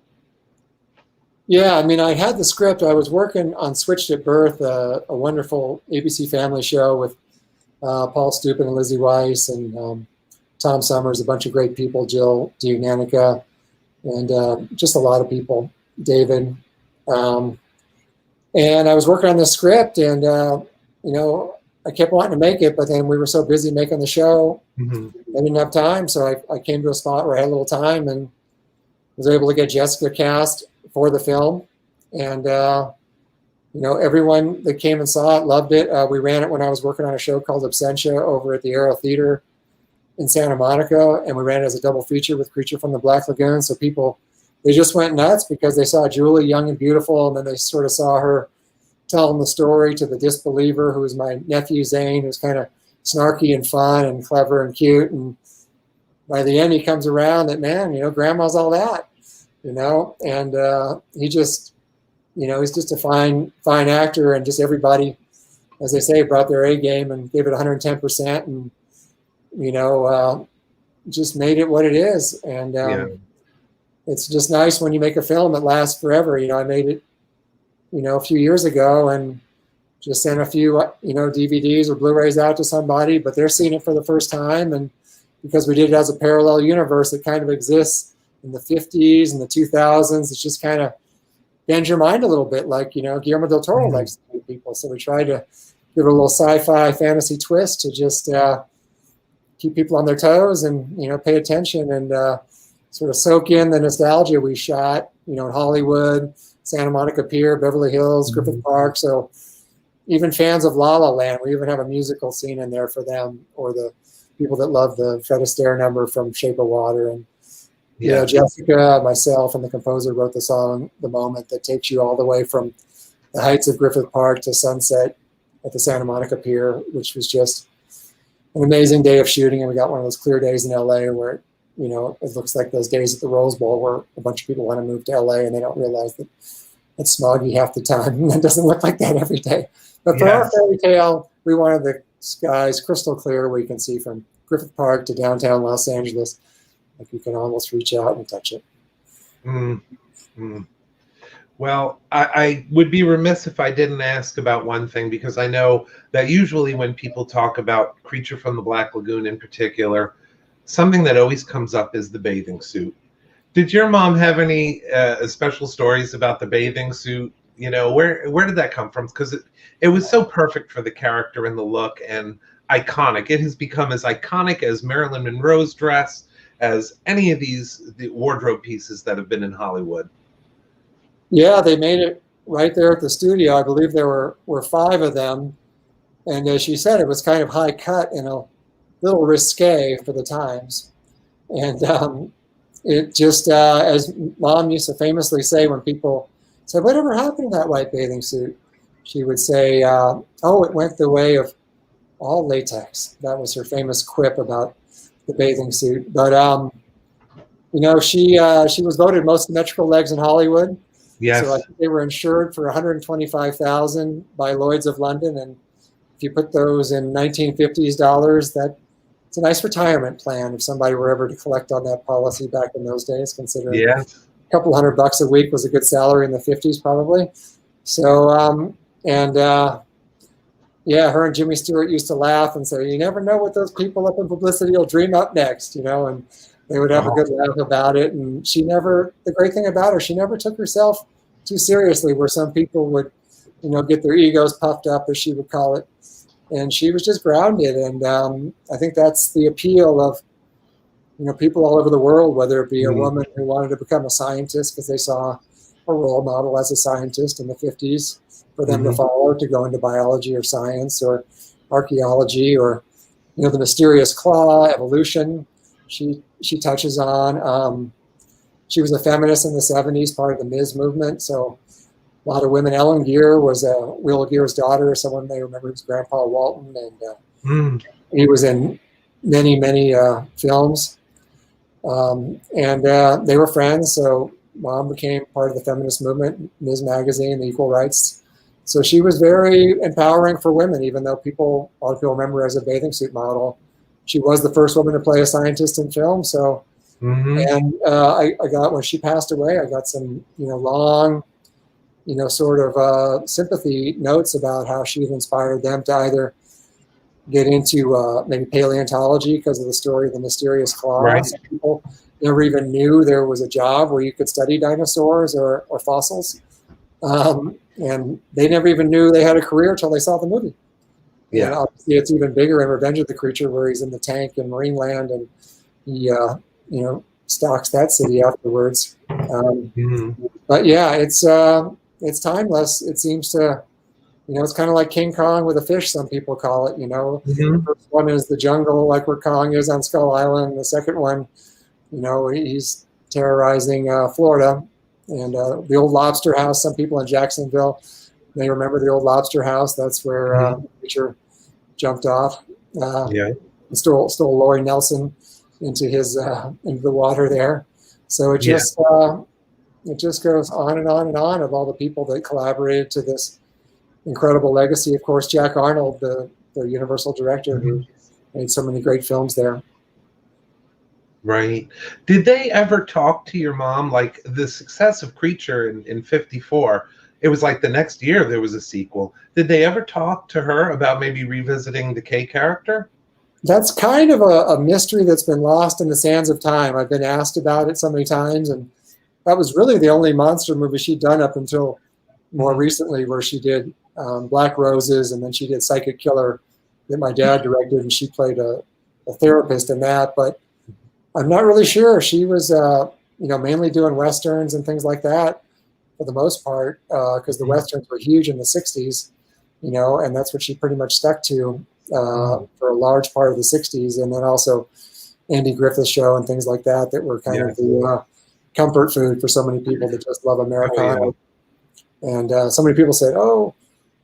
Yeah, I had the script. I was working on Switched at Birth, a wonderful ABC family show with Paul Stupin and Lizzie Weiss and Tom Summers, a bunch of great people, Jill Dianica, and just a lot of people, David. And I was working on this script, and, I kept wanting to make it, but then we were so busy making the show, I didn't have time. So I came to a spot where I had a little time and was able to get Jessica cast for the film. And, everyone that came and saw it loved it. We ran it when I was working on a show called Absentia over at the Aero Theater in Santa Monica. And we ran it as a double feature with Creature from the Black Lagoon. So people, they just went nuts because they saw Julie young and beautiful. And then they sort of saw her telling the story to the disbeliever, who was my nephew Zane, who's kind of snarky and fun and clever and cute. And by the end, he comes around that, man, grandma's all that, and he just, he's just a fine actor, and just everybody, as they say, brought their A game and gave it 110%, and just made it what it is. And it's just nice when you make a film that lasts forever. I made it, a few years ago, and just sent a few, DVDs or Blu-rays out to somebody, but they're seeing it for the first time. And because we did it as a parallel universe that kind of exists in the 50s and the 2000s, it's just kind of bends your mind a little bit, like, Guillermo del Toro likes to do people. So we tried to give it a little sci-fi fantasy twist to just keep people on their toes and, pay attention and sort of soak in the nostalgia we shot, in Hollywood, Santa Monica Pier, Beverly Hills, Griffith Park. So even fans of La La Land, we even have a musical scene in there for them, or the people that love the Fred Astaire number from Shape of Water. And Jessica, myself, and the composer wrote the song "The Moment" that takes you all the way from the heights of Griffith Park to sunset at the Santa Monica Pier, which was just an amazing day of shooting. And we got one of those clear days in LA where, it looks like those days at the Rose Bowl where a bunch of people want to move to LA and they don't realize that it's smoggy half the time. And it doesn't look like that every day. But for our fairy tale, we wanted the skies crystal clear where you can see from Griffith Park to downtown Los Angeles. Like you can almost reach out and touch it. Well, I would be remiss if I didn't ask about one thing, because I know that usually when people talk about Creature from the Black Lagoon in particular, something that always comes up is the bathing suit. Did your mom have any special stories about the bathing suit? Where did that come from? Because it was so perfect for the character and the look, and iconic. It has become as iconic as Marilyn Monroe's dress, as any of the wardrobe pieces that have been in Hollywood. Yeah, they made it right there at the studio. I believe there were 5 of them. And as she said, it was kind of high cut and a little risque for the times. And it just, as Mom used to famously say when people said, "Whatever happened to that white bathing suit?" She would say, "Oh, it went the way of all latex." That was her famous quip about the bathing suit. But, she was voted most symmetrical legs in Hollywood. Yes. So I think they were insured for $125,000 by Lloyd's of London. And if you put those in 1950s dollars, it's a nice retirement plan if somebody were ever to collect on that policy back in those days, considering a couple $100 a week was a good salary in the 50s probably. So, her and Jimmy Stewart used to laugh and say, "You never know what those people up in publicity will dream up next," and they would have a good laugh about it. And the great thing about her, she never took herself too seriously, where some people would, get their egos puffed up, as she would call it. And she was just grounded. And I think that's the appeal of, people all over the world, whether it be a woman who wanted to become a scientist because they saw a role model as a scientist in the 50s for them to follow, to go into biology or science or archaeology, or, the mysterious claw, evolution. She touches on. She was a feminist in the 70s, part of the Ms. movement. So a lot of women. Ellen Geer was Will Geer's daughter. Someone may remember his grandpa Walton, and he was in many, many films. And they were friends. So Mom became part of the feminist movement, Ms. Magazine, the Equal Rights. So she was very empowering for women, even though a lot of people remember her as a bathing suit model. She was the first woman to play a scientist in film. So, and I got, when she passed away, I got some, long, sort of sympathy notes about how she had inspired them to either get into maybe paleontology because of the story of the mysterious claw. Right. Some people never even knew there was a job where you could study dinosaurs or fossils. And they never even knew they had a career until they saw the movie. Yeah. And obviously it's even bigger in Revenge of the Creature, where he's in the tank in Marineland and he, stalks that city afterwards. But yeah, it's timeless. It seems to, it's kind of like King Kong with a fish, some people call it, The first one is the jungle, like where Kong is on Skull Island. The second one, he's terrorizing Florida. And the old lobster house, some people in Jacksonville may remember the old lobster house. That's where the creature jumped off. Yeah. Stole Lori Nelson into the water there. So it just goes on and on and on of all the people that collaborated to this incredible legacy. Of course, Jack Arnold, the Universal director, who made so many great films there. Right. Did they ever talk to your mom? Like the success of Creature in 54, it was like the next year there was a sequel. Did they ever talk to her about maybe revisiting the Kay character? That's kind of a mystery that's been lost in the sands of time. I've been asked about it so many times, and that was really the only monster movie she'd done up until more recently, where she did Black Roses, and then she did Psychic Killer that my dad directed, and she played a therapist in that. But I'm not really sure. She was, mainly doing Westerns and things like that for the most part, because the Westerns were huge in the 60s, and that's what she pretty much stuck to for a large part of the 60s. And then also Andy Griffith's Show and things like that were kind of the comfort food for so many people that just love Americana. Oh, yeah. And so many people said, oh,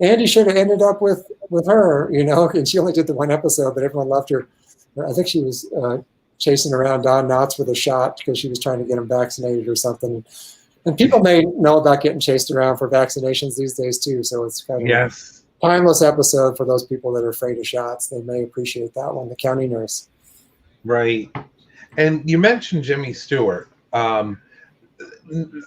Andy should have ended up with her, and she only did the one episode, but everyone loved her. I think she was chasing around Don Knotts with a shot because she was trying to get him vaccinated or something. And people may know about getting chased around for vaccinations these days too, so it's kind of a timeless episode for those people that are afraid of shots. They may appreciate that one, The County Nurse. Right. And you mentioned Jimmy Stewart. I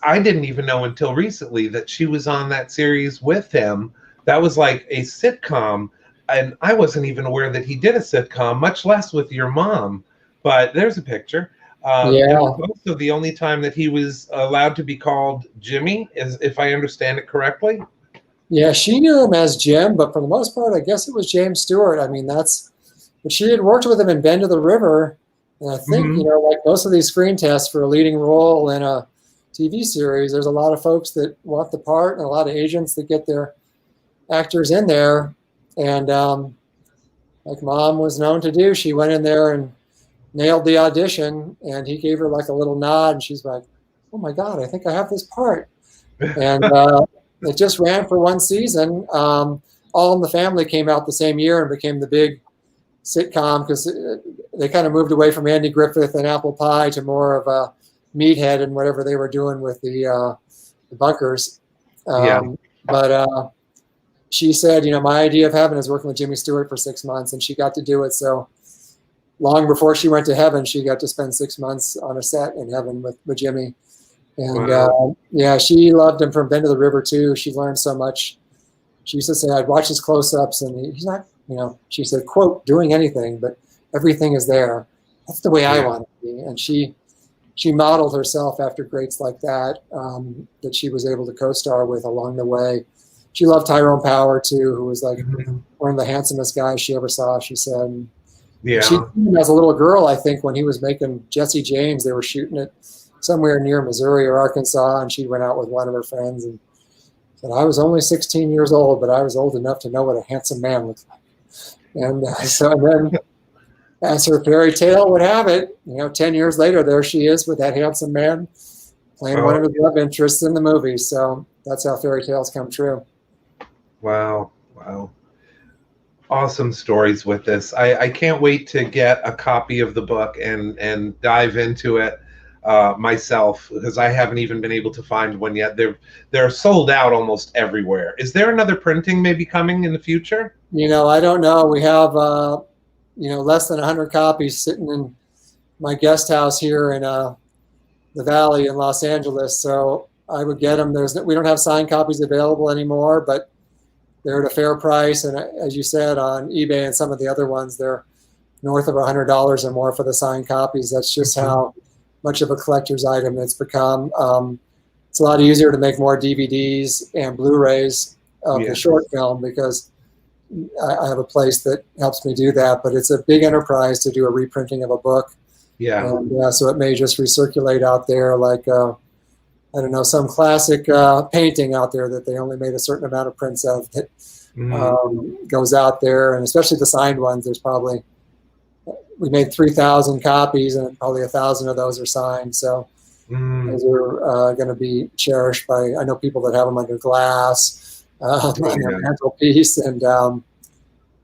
didn't even know until recently that she was on that series with him. That was like a sitcom, and I wasn't even aware that he did a sitcom, much less with your mom. But there's a picture. It was also the only time that he was allowed to be called Jimmy, if I understand it correctly. Yeah, she knew him as Jim, but for the most part, I guess it was James Stewart. I mean, but she had worked with him in Bend of the River, and I think, like most of these screen tests for a leading role in a TV series, there's a lot of folks that want the part and a lot of agents that get their actors in there. And like Mom was known to do, she went in there and nailed the audition, and he gave her like a little nod, and she's like, oh my God, I think I have this part. And it just ran for one season. All in the Family came out the same year and became the big sitcom because they kind of moved away from Andy Griffith and Apple Pie to more of a Meathead and whatever they were doing with the Bunkers. But she said, my idea of heaven is working with Jimmy Stewart for 6 months, and she got to do it. So long before she went to heaven, she got to spend 6 months on a set in heaven with Jimmy. And she loved him from Bend of the River too. She learned so much. She used to say, I'd watch his close-ups, and he's not, she said, quote, doing anything, but everything is there. That's the way I want it to be. And she modeled herself after greats like that, that she was able to co-star with along the way. She loved Tyrone Power too, who was like one of the handsomest guys she ever saw, she said. Yeah. She, as a little girl, I think when he was making Jesse James, they were shooting it somewhere near Missouri or Arkansas, and she went out with one of her friends and said, I was only 16 years old, but I was old enough to know what a handsome man looked like. And then, as her fairy tale would have it, 10 years later, there she is with that handsome man playing one of his love interests in the movie. So that's how fairy tales come true. Wow. Awesome stories with this. I can't wait to get a copy of the book and dive into it myself, because I haven't even been able to find one yet. They're sold out almost everywhere. Is there another printing maybe coming in the future? I don't know. We have less than 100 copies sitting in my guest house here in the Valley in Los Angeles. So I would get them. We don't have signed copies available anymore, but they're at a fair price. And as you said, on eBay and some of the other ones, they're north of $100 or more for the signed copies. That's just how much of a collector's item it's become. It's a lot easier to make more DVDs and Blu-rays of the short film because I have a place that helps me do that, but it's a big enterprise to do a reprinting of a book. Yeah. And so it may just recirculate out there like, I don't know, some classic painting out there that they only made a certain amount of prints of that goes out there. And especially the signed ones, we made 3,000 copies and probably 1,000 of those are signed. So those are going to be cherished by, I know people that have them under glass, on their mantelpiece. And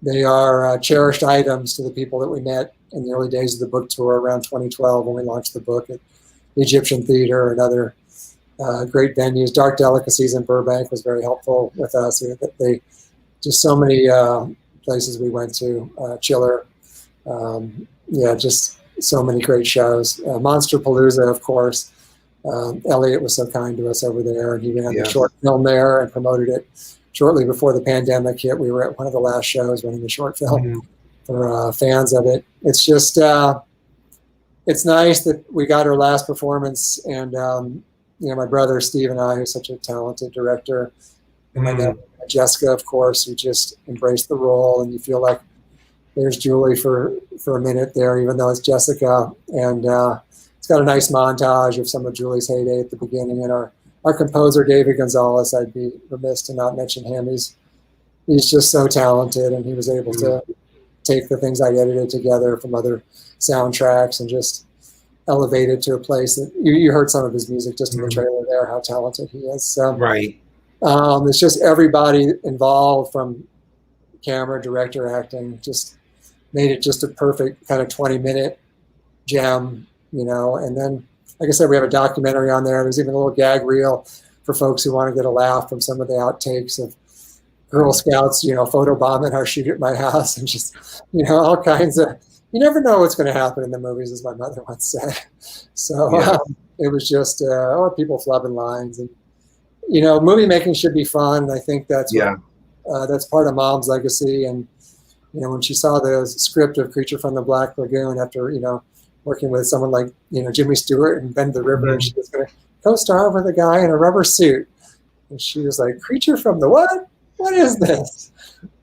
They are cherished items to the people that we met in the early days of the book tour around 2012 when we launched the book at the Egyptian Theater and other great venues. Dark Delicacies in Burbank was very helpful with us. They just so many places we went to. Chiller, just so many great shows. Monster Palooza, of course. Elliot was so kind to us over there, and he ran the short film there and promoted it shortly before the pandemic hit. We were at one of the last shows running the short film for fans of it. It's just, it's nice that we got our last performance, and my brother Steve and I, who's such a talented director, and my nephew Jessica, of course, who just embraced the role, and you feel like there's Julie for a minute there, even though it's Jessica, and it's got a nice montage of some of Julie's heyday at the beginning, and our composer David Gonzalez, I'd be remiss to not mention him. He's just so talented, and he was able to take the things I edited together from other soundtracks and just elevate it to a place that you heard some of his music just in the trailer there, how talented he is. So, right. It's just everybody involved from camera, director, acting, just made it just a perfect kind of 20-minute gem, and then, like I said, we have a documentary on there. There's even a little gag reel for folks who want to get a laugh from some of the outtakes of Girl Scouts, photobombing our shoot at my house, and just, all kinds of, you never know what's going to happen in the movies, as my mother once said. So it was just, people flubbing lines. And, movie making should be fun. I think that's that's part of Mom's legacy. And, when she saw the script of Creature from the Black Lagoon after, working with someone like, Jimmy Stewart and Bend the River, and she was going to co-star with a guy in a rubber suit. And she was like, Creature from the what? What is this?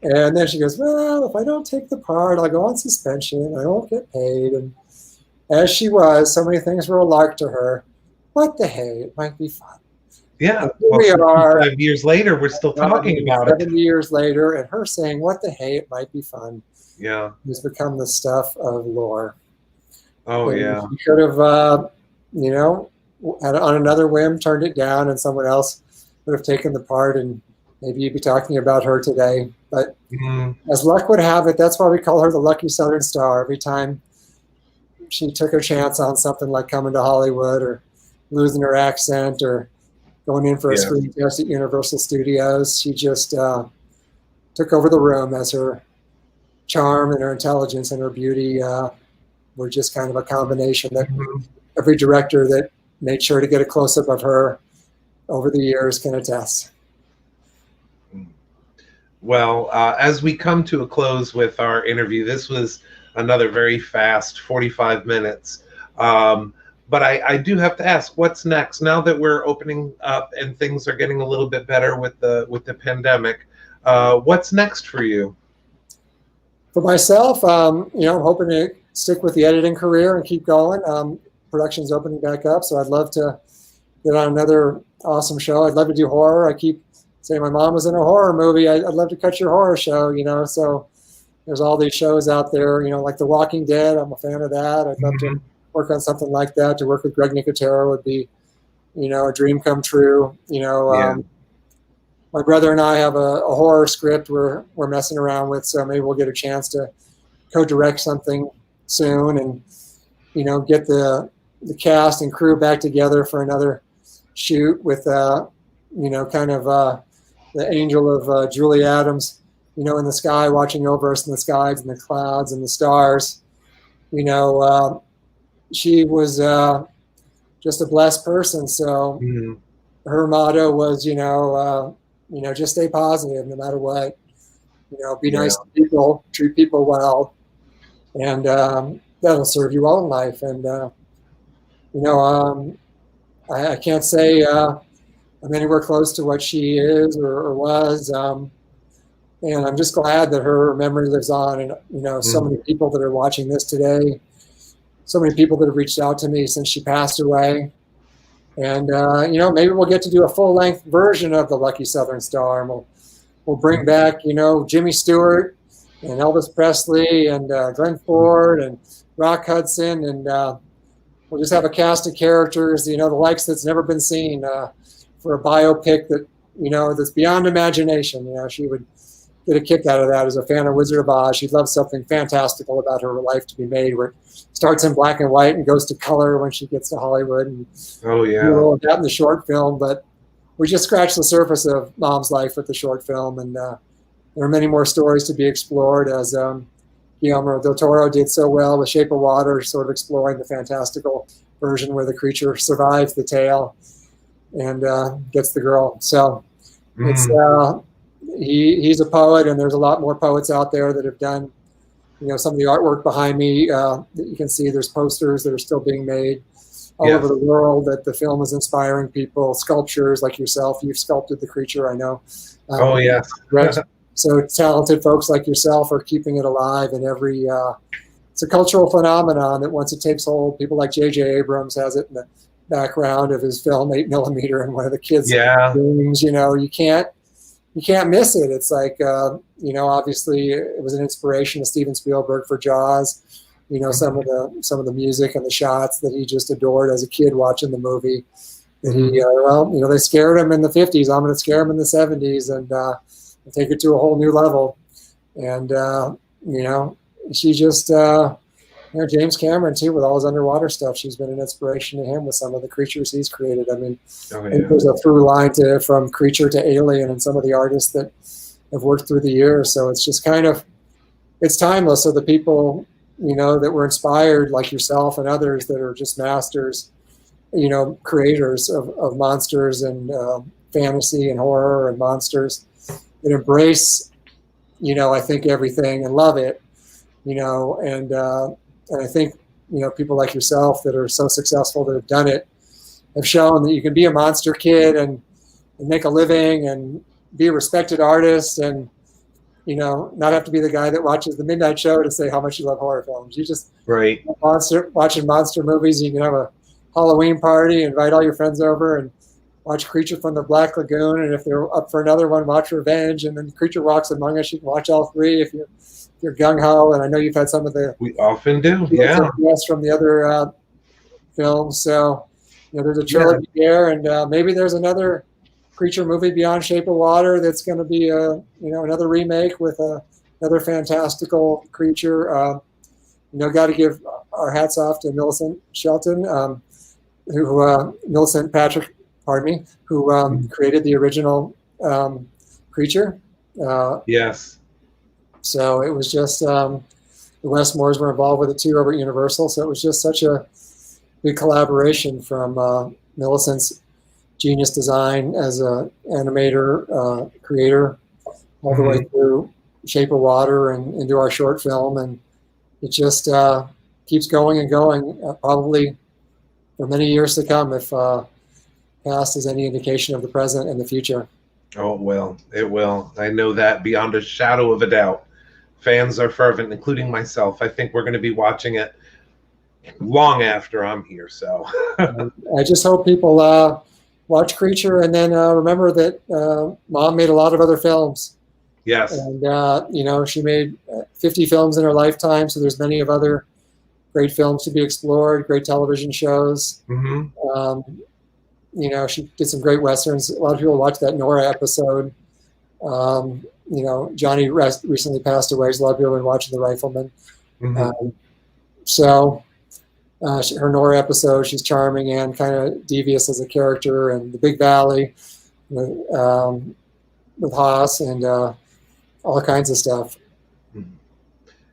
And then she goes, well, if I don't take the part, I'll go on suspension. I won't get paid. And as she was, so many things were a lark to her. What the hey? It might be fun. Yeah. Here we are. 5 years later, we're still talking about it. 7 years later, and her saying, what the hey? It might be fun. Yeah. Has become the stuff of lore. Oh, and yeah. You could have, on another whim, turned it down, and someone else would have taken the part, and maybe you'd be talking about her today. But as luck would have it, that's why we call her the Lucky Southern Star. Every time she took a chance on something like coming to Hollywood or losing her accent or going in for a screen test at Universal Studios, she just took over the room, as her charm and her intelligence and her beauty were just kind of a combination that every director that made sure to get a close-up of her over the years can attest. Well, as we come to a close with our interview, this was another very fast 45 minutes. But I do have to ask, what's next? Now that we're opening up and things are getting a little bit better with the pandemic, what's next for you? For myself, I'm hoping to stick with the editing career and keep going. Production's opening back up, so I'd love to get on another awesome show. I'd love to do horror. I keep saying my mom was in a horror movie. I'd love to cut your horror show, so there's all these shows out there, like The Walking Dead. I'm a fan of that. I'd love to work on something like that. To work with Greg Nicotero would be, a dream come true. My brother and I have a horror script we're messing around with, so maybe we'll get a chance to co-direct something soon and, get the cast and crew back together for another shoot with, the angel of Julie Adams, in the sky, watching over us in the skies and the clouds and the stars. She was just a blessed person. So her motto was, just stay positive no matter what. Be nice to people, treat people well, and that'll serve you well in life. And I can't say I'm anywhere close to what she is or was, and I'm just glad that her memory lives on. And so many people that are watching this today, so many people that have reached out to me since she passed away. And maybe we'll get to do a full-length version of the Lucky Southern Star, and we'll bring back Jimmy Stewart and Elvis Presley and Glenn Ford and Rock Hudson, and we'll just have a cast of characters, the likes that's never been seen, for a biopic that that's beyond imagination. She would get a kick out of that as a fan of Wizard of Oz. She'd love something fantastical about her life to be made, where it starts in black and white and goes to color when she gets to Hollywood. And Oh yeah. do all of that in the short film, but we just scratched the surface of Mom's life with the short film, and there are many more stories to be explored, as Guillermo del Toro did so well with Shape of Water, sort of exploring the fantastical version where the creature survives the tale and gets the girl. So it's he's a poet, and there's a lot more poets out there that have done, some of the artwork behind me that you can see. There's posters that are still being made all over the world that the film is inspiring people. Sculptures like yourself, you've sculpted the creature, I know. Oh yes. Right. So talented folks like yourself are keeping it alive in every. It's a cultural phenomenon that once it takes hold, people like J.J. Abrams has it in the background of his film 8mm, and one of the kids' rooms. You can't miss it. It's like obviously it was an inspiration to Steven Spielberg for Jaws. Some of the music and the shots that he just adored as a kid watching the movie. That he they scared him in the 50s. I'm going to scare him in the 70s and take it to a whole new level. And she just James Cameron too, with all his underwater stuff. She's been an inspiration to him with some of the creatures he's created. I mean, there's a through line from creature to alien, and some of the artists that have worked through the years. So it's just it's timeless. So the people that were inspired, like yourself and others that are just masters, creators of monsters and fantasy and horror and monsters that embrace, I think everything and love it, and I think, people like yourself that are so successful that have done it have shown that you can be a monster kid and make a living and be a respected artist and, not have to be the guy that watches the midnight show to say how much you love horror films. You just watching monster movies. You can have a Halloween party, invite all your friends over and watch Creature from the Black Lagoon. And if they're up for another one, watch Revenge. And then Creature Walks Among Us. You can watch all three if you're gung-ho. And I know you've had some of the... We often do, yeah. From the other films. So, there's a trilogy there. And maybe there's another creature movie beyond Shape of Water that's going to be another remake with another fantastical creature. Got to give our hats off to Millicent Shelton, Millicent Patrick, pardon me, who created the original creature. Yes. So it was just the Westmores were involved with it too over at Universal. So it was just such a big collaboration from Millicent's genius design as an animator, creator, all the way through Shape of Water and into our short film. And it just keeps going and going, probably for many years to come, if past is any indication of the present and the future. Oh, it will. It will. I know that beyond a shadow of a doubt. Fans are fervent, including myself. I think we're going to be watching it long after I'm here. So I just hope people watch Creature and then remember that Mom made a lot of other films. Yes. And, she made 50 films in her lifetime. So there's many of other great films to be explored, great television shows. Mm-hmm. She did some great Westerns. A lot of people watched that Nora episode. Johnny recently passed away. So a lot of people have been watching The Rifleman. Mm-hmm. Her Nora episode, she's charming and kind of devious as a character, and The Big Valley with Haas and all kinds of stuff.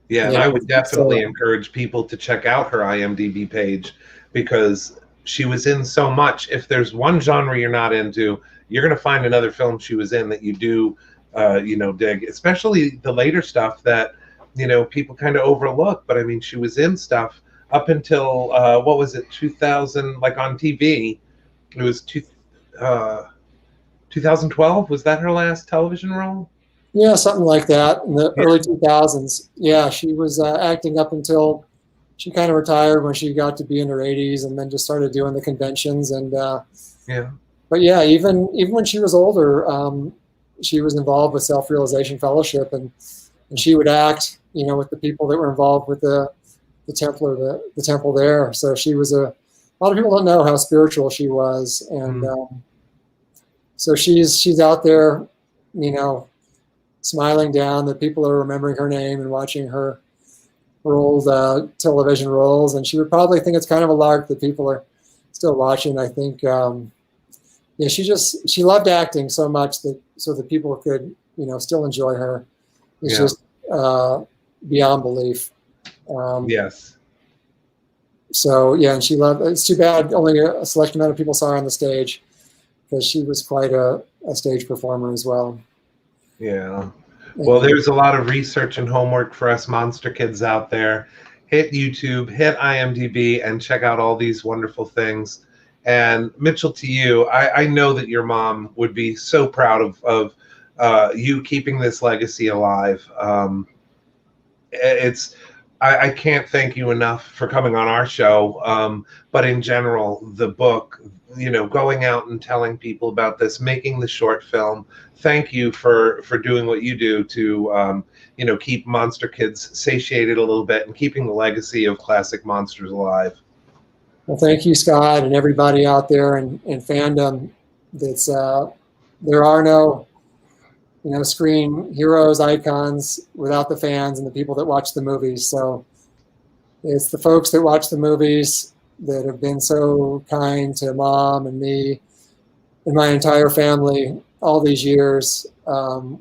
Yeah, and I would definitely encourage people to check out her IMDb page because she was in so much. If there's one genre you're not into, you're going to find another film she was in that you do, dig, especially the later stuff that, people kind of overlook. But I mean, she was in stuff up until, 2000, like on TV. It was 2012. Was that her last television role? Yeah, something like that in the early 2000s. Yeah, she was acting up until she kind of retired when she got to be in her 80s, and then just started doing the conventions. And but yeah, even when she was older, she was involved with Self-Realization Fellowship, and she would act, with the people that were involved with the temple there. So she was a lot of people don't know how spiritual she was, and so she's out there, smiling down that people are remembering her name and watching her old television roles. And she would probably think it's kind of a lark that people are still watching. I think, yeah, she loved acting so much that so that people could, still enjoy her. It's just beyond belief. Yes. So yeah, and she loved. It's too bad only a select amount of people saw her on the stage, because she was quite a stage performer as well. Yeah. Well, there's a lot of research and homework for us monster kids out there. Hit YouTube, hit IMDb, and check out all these wonderful things. And Mitchell, to you, I know that your mom would be so proud of you keeping this legacy alive. I can't thank you enough for coming on our show. But in general, the book, going out and telling people about this, making the short film. Thank you for doing what you do to, keep monster kids satiated a little bit and keeping the legacy of classic monsters alive. Well, thank you, Scott, and everybody out there in fandom. That's there are no screen heroes, icons without the fans and the people that watch the movies. So it's the folks that watch the movies that have been so kind to Mom and me and my entire family all these years,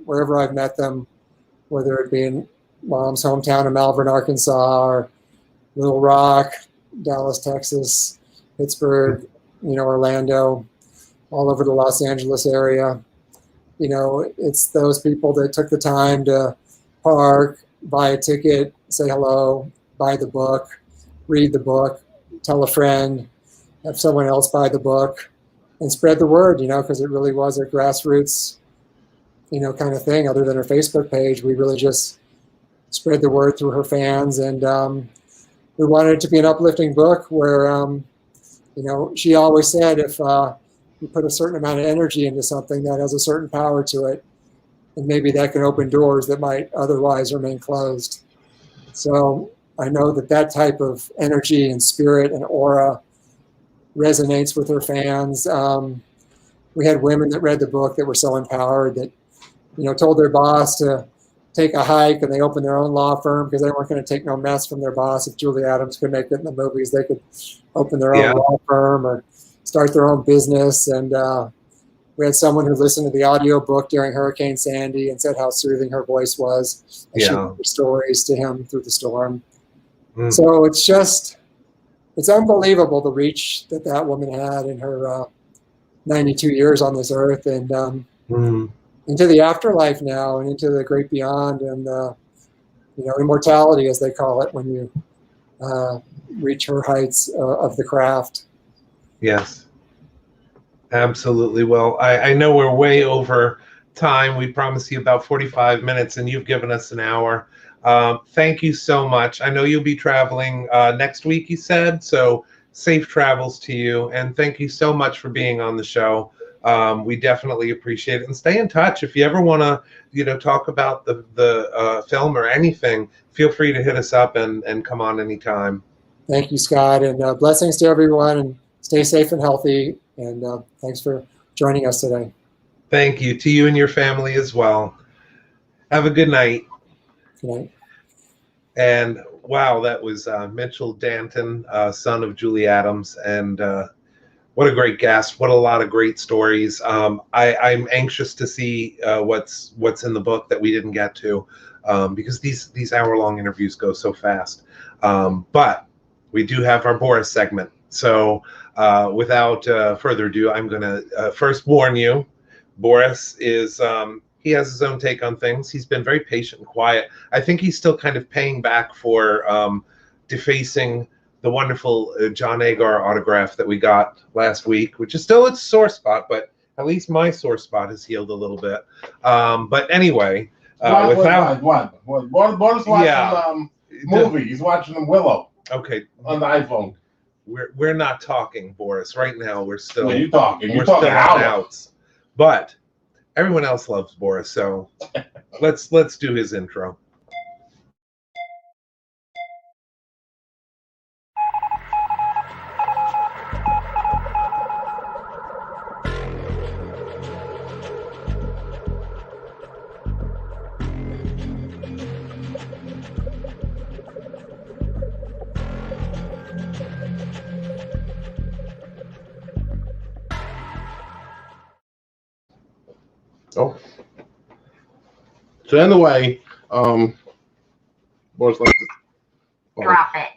wherever I've met them, whether it be in Mom's hometown of Malvern, Arkansas, or Little Rock, Dallas, Texas, Pittsburgh, Orlando, all over the Los Angeles area. It's those people that took the time to park, buy a ticket, say hello, buy the book, read the book, tell a friend, have someone else buy the book, and spread the word, because it really was a grassroots, kind of thing. Other than her Facebook page, we really just spread the word through her fans. And we wanted it to be an uplifting book where, she always said if you put a certain amount of energy into something that has a certain power to it, and maybe that can open doors that might otherwise remain closed. So I know that type of energy and spirit and aura resonates with her fans. We had women that read the book that were so empowered that, told their boss to take a hike, and they opened their own law firm because they weren't going to take no mess from their boss. If Julie Adams could make it in the movies, they could open their own law firm or start their own business. And we had someone who listened to the audio book during Hurricane Sandy and said how soothing her voice was as she told stories to him through the storm. So it's unbelievable the reach that woman had in her 92 years on this earth, and into the afterlife now, and into the great beyond, and immortality, as they call it, when you reach her heights of the craft. Yes, absolutely. Well, I know we're way over time. We promised you about 45 minutes, and you've given us an hour. Thank you so much. I know you'll be traveling next week, you said, so safe travels to you. And thank you so much for being on the show. We definitely appreciate it. And stay in touch. If you ever want to, talk about the film or anything, feel free to hit us up and come on anytime. Thank you, Scott, and blessings to everyone, and stay safe and healthy. And thanks for joining us today. Thank you to you and your family as well. Have a good night. Good night. And wow, that was Mitchell Danton, son of Julie Adams, and what a great guest! What a lot of great stories. I'm anxious to see what's in the book that we didn't get to, because these hour-long interviews go so fast. But we do have our Boris segment. So without further ado, I'm going to first warn you. Boris is he has his own take on things. He's been very patient and quiet. I think he's still kind of paying back for defacing the wonderful John Agar autograph that we got last week, which is still its sore spot, but at least my sore spot has healed a little bit. But anyway, Boris watching movie. He's watching Willow. Okay. On the iPhone. We're not talking, Boris. Right now, we're still. Yeah, you're talking. You're talking outs. But everyone else loves Boris, so let's do his intro. Oh. So anyway, Boris like this. Drop it.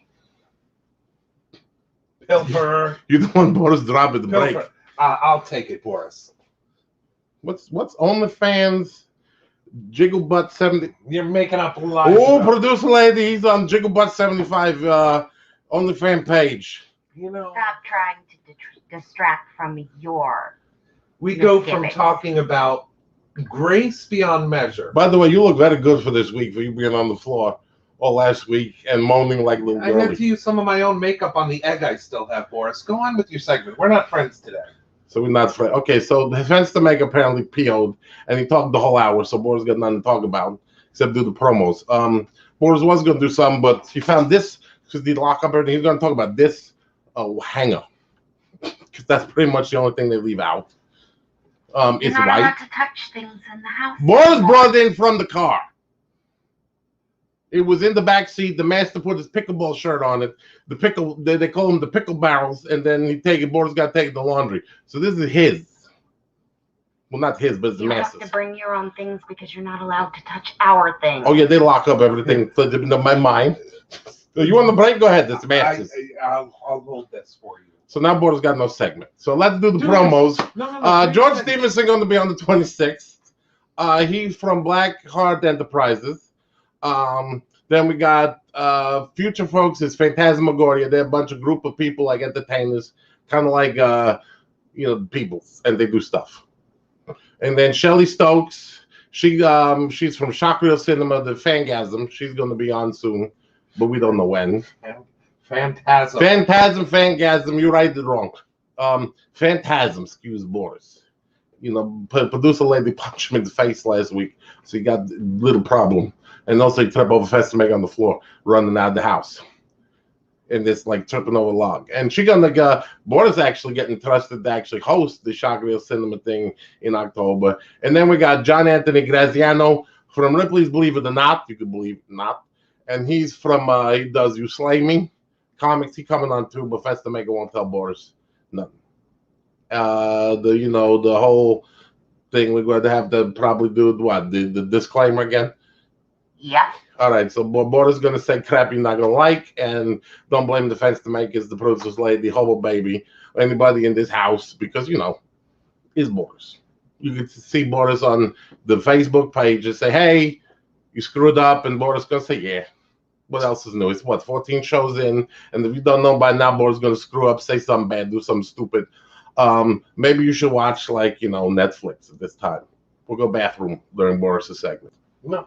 Pilfer. You don't want Boris to drop it to break. Pilfer. I'll take it, Boris. What's OnlyFans? Jigglebutt 70. You're making up lies. Oh, producer lady, he's on Jigglebutt 75 OnlyFans page. You know, Stop trying to distract from your. we go from talking about grace beyond measure. By the way, you look very good for this week for you being on the floor all last week and moaning like little I girl. had to use some of my own makeup on the egg I still have, Boris. Go on with your segment. We're not friends today. So we're not friends. Okay, so Defense to Make apparently PO'd, and he talked the whole hour, so Boris got nothing to talk about except do the promos. Boris was going to do something, but he found this, because he lock up everything. He's going to talk about this hanger, because that's pretty much the only thing they leave out. You're it's not white. allowed to touch things in the house. Boris brought it in from the car. It was in the back seat. The master put his pickleball shirt on it. The pickle, they call them the pickle barrels, and then he take it. Boris got to take it to laundry. So this is his. Well, not his, but it's the You master's. have to bring your own things because you're not allowed to touch our things. Oh yeah, they lock up everything. So my mind. So you want the break? Go ahead. This master's. I'll hold this for you. So now Boris got no segment. So let's do the promos. No, George Stevenson going to be on the 26th. He's from Blackheart Enterprises. Then we got Future Folks is Phantasmagoria. They're a bunch of group of people like entertainers, kind of like people, and they do stuff. And then Shelley Stokes, she's from Shock Reel Cinema, the Fangasm. She's going to be on soon, but we don't know when. Phantasm. Fangasm. You write it wrong. Phantasm. Excuse Boris. Producer lady punched him in the face last week, so he got a little problem. And also he tripped over Festa Meg on the floor, running out of the house. And it's like tripping over a log. And she Boris actually getting trusted to actually host the Shock Reel Cinema thing in October. And then we got John Anthony Graziano from Ripley's Believe It or Not. You could believe it or not. And he's from, he does You Slay Me comics. He coming on too, but Festa Meg won't tell Boris nothing. The whole thing, we're going to have to probably do the disclaimer again. Yeah. All right, so Boris is going to say crap you're not going to like, and don't blame Defense to Make is the producer's lady, hobo baby, or anybody in this house, because, it's Boris. You get to see Boris on the Facebook page and say, hey, you screwed up, and Boris is going to say, yeah. What else is new? It's 14 shows in, and if you don't know by now, Boris is going to screw up, say something bad, do something stupid. Maybe you should watch, Netflix at this time. We'll go bathroom during Boris's segment. No,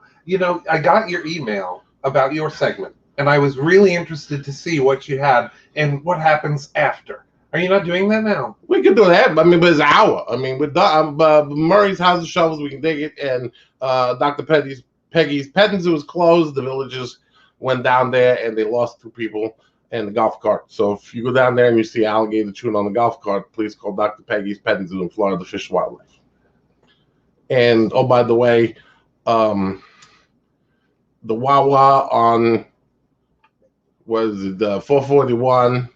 I got your email about your segment, and I was really interested to see what you had and what happens after. Are you not doing that now? We could do that, but it's an hour. We're done. Murray's House of Shovels, we can dig it, and Dr. Peggy's Petting Zoo is closed. The villagers went down there, and they lost 2 people and the golf cart. So if you go down there and you see alligator chewing on the golf cart, please call Dr. Peggy's Petting Zoo in Florida Fish and Wildlife. And, oh, by the way, the Wawa on the 441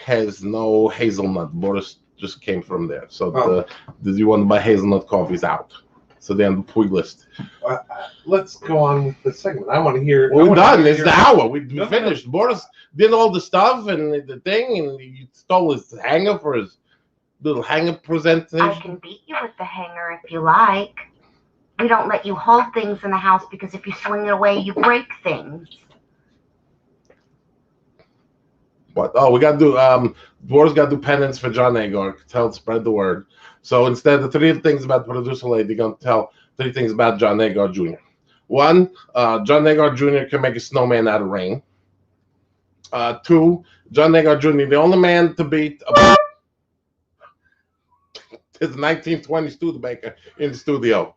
has no hazelnut. Boris just came from there. So you want to buy hazelnut coffee's out. So they're on the Puig list. Let's go on with the segment. I want to hear. We're done. It's the hour. We finished. Boris did all the stuff and the thing, and he stole his hanger for his little hanger presentation. I can beat you with the hanger if you like. We don't let you hold things in the house because if you swing it away, you break things. What? Oh, we got to do, Boris got to do penance for John Agar. Spread the word. So instead of 3 things about the producer lady, they're going to tell 3 things about John Agar Jr. 1, John Agar Jr. can make a snowman out of rain. 2, John Agar Jr., the only man to beat is a 1920 Studebaker in the studio.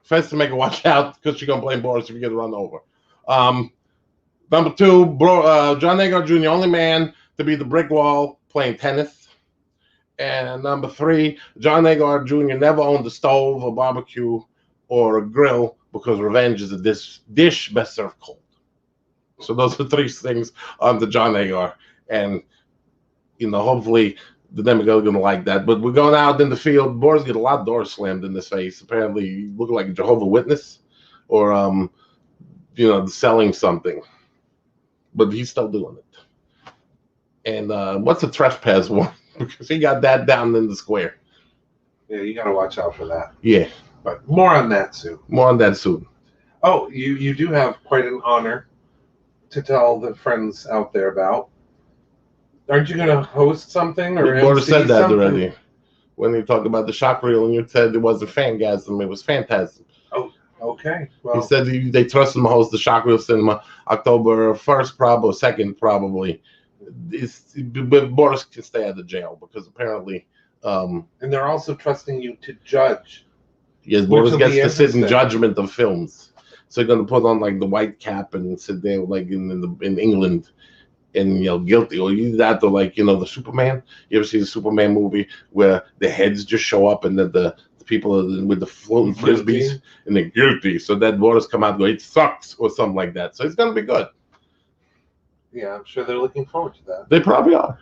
First to make her watch out because she's going to blame Boris if you get run over. Number 2, John Agar Jr., only man to beat the brick wall playing tennis. And number 3, John Agar Jr. never owned a stove, a barbecue, or a grill because revenge is a dish best served cold. So those are 3 things on the John Agar. And, hopefully the demigod are gonna like that. But we're going out in the field. Boris get a lot of doors slammed in his face. Apparently, he looked like a Jehovah's Witness, or selling something. But he's still doing it. And what's a trespass warrant? Because he got that down in the square. Yeah, you got to watch out for that. Yeah, but more on that soon. Oh, you do have quite an honor to tell the friends out there about. Aren't you going to host something or Boris said that something? already. When you talked about the shock reel, and you said it wasn't fangasm, it was phantasm. Oh, okay. Well, he said they trust him to host the shock reel cinema October 1st, probably, 2nd, probably. Boris can stay out of jail because apparently. And they're also trusting you to judge. Yes, Boris gets to sit in judgment of films. So you're going to put on like the white cap and sit there like in England. And guilty, or either that, or like the Superman. You ever see the Superman movie where the heads just show up and then the people are with the floating frisbees and they're guilty? So that Boris come out and go, it sucks, or something like that. So it's gonna be good. Yeah, I'm sure they're looking forward to that. They probably are.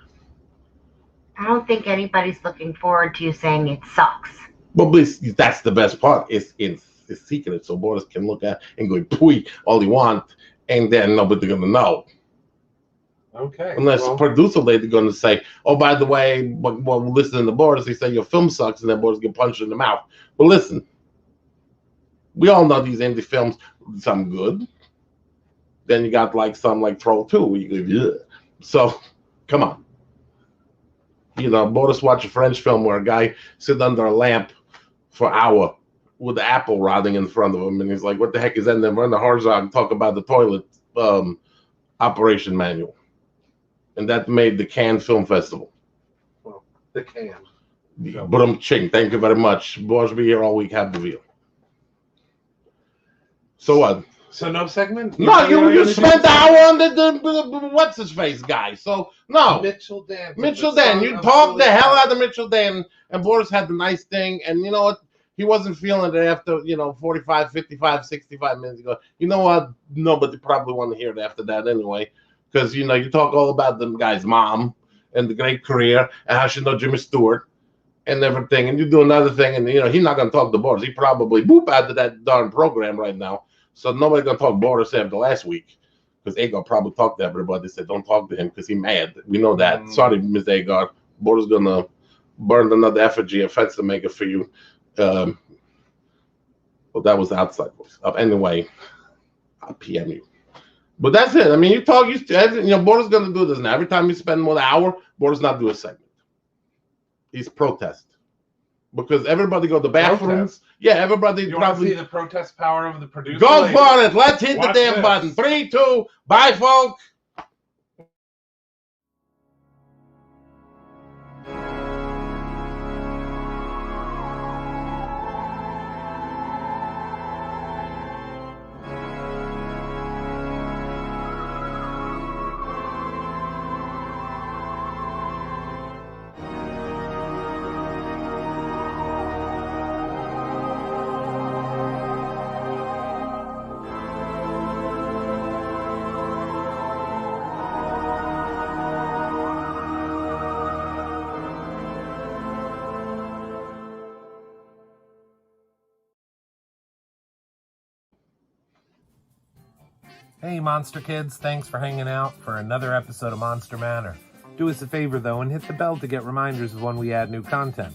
I don't think anybody's looking forward to you saying it sucks. But please, that's the best part. It's secret, so Boris can look at and go pooey all he want, and then nobody's gonna know. Okay. Unless the producer lady going to say, "Oh, by the way, well, listening to Boris, they say your film sucks," and then Boris get punched in the mouth. But listen, we all know these indie films, some good. Then you got like some like Troll 2, where you go, yeah. So, come on. Boris watched a French film where a guy sit under a lamp for an hour with the apple rotting in front of him, and he's like, "What the heck is that?" And then run the horizontal and talk about the toilet operation manual. And that made the Cannes Film Festival. Well, the Cannes. But I'm ching. Thank you very much. Boris be here all week. Have the veal. So what? So no segment? No, you spent the hour on the what's his face guy. So no. Mitchell Dan. You talked the hell out of Mitchell Dan, and Boris had the nice thing. And you know what? He wasn't feeling it after 45, 55, 65 minutes ago. You know what? Nobody probably want to hear it after that anyway. Because, you talk all about the guy's mom and the great career and how she know Jimmy Stewart and everything. And you do another thing, and, he's not going to talk to Boris. He probably out of that darn program right now. So nobody's going to talk Boris after last week. Because Agar probably talked to everybody. They said, don't talk to him because he's mad. We know that. Sorry, Ms. Agar. Boris going to burn another effigy of Fence to make it for you. Well, that was the outside voice. Anyway, I'll PM you. But that's it. I mean, Boris is going to do this now. Every time you spend more than an hour, Boris not do a segment. He's protest. Because everybody go to the bathrooms. Protest. Yeah, everybody you probably. Want to see the protest power of the producer? Go for it. Let's hit the damn button. 3, 2, bye, folks. Hey Monster Kids, thanks for hanging out for another episode of Monster Manor. Do us a favor though and hit the bell to get reminders of when we add new content.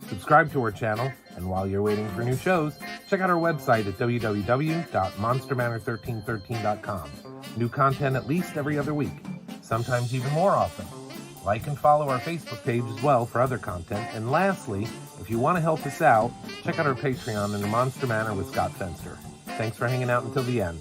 Subscribe to our channel, and while you're waiting for new shows, check out our website at www.monstermanor1313.com. New content at least every other week, sometimes even more often. Like and follow our Facebook page as well for other content. And lastly, if you want to help us out, check out our Patreon under Monster Manor with Scott Fenster. Thanks for hanging out until the end.